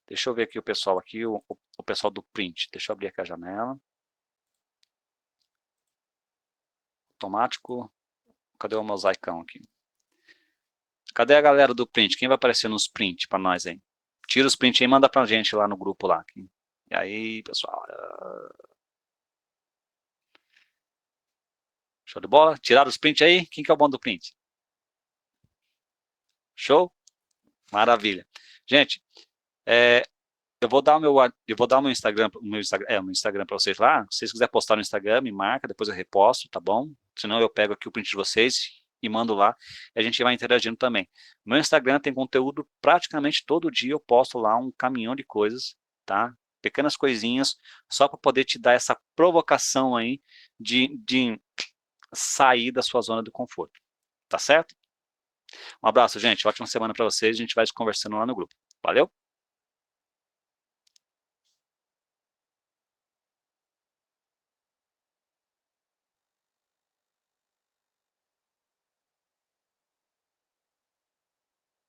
Speaker 1: Deixa eu ver aqui o pessoal aqui, o pessoal do print. Deixa eu abrir aqui a janela. Automático. Cadê o mosaicão aqui? Cadê a galera do print? Quem vai aparecer nos print para nós aí? Tira os print aí e manda pra gente lá no grupo lá. E aí, pessoal. Show de bola? Tiraram os print aí? Quem que é o bom do print? Show? Maravilha. Gente, eu vou dar o meu Instagram para vocês lá. Se vocês quiserem postar no Instagram, me marca, depois eu reposto, tá bom? Senão eu pego aqui o print de vocês e mando lá, e a gente vai interagindo também. Meu Instagram tem conteúdo praticamente todo dia, eu posto lá um caminhão de coisas, tá? Pequenas coisinhas, só para poder te dar essa provocação aí de sair da sua zona de conforto. Tá certo? Um abraço, gente. Ótima semana para vocês. A gente vai se conversando lá no grupo. Valeu?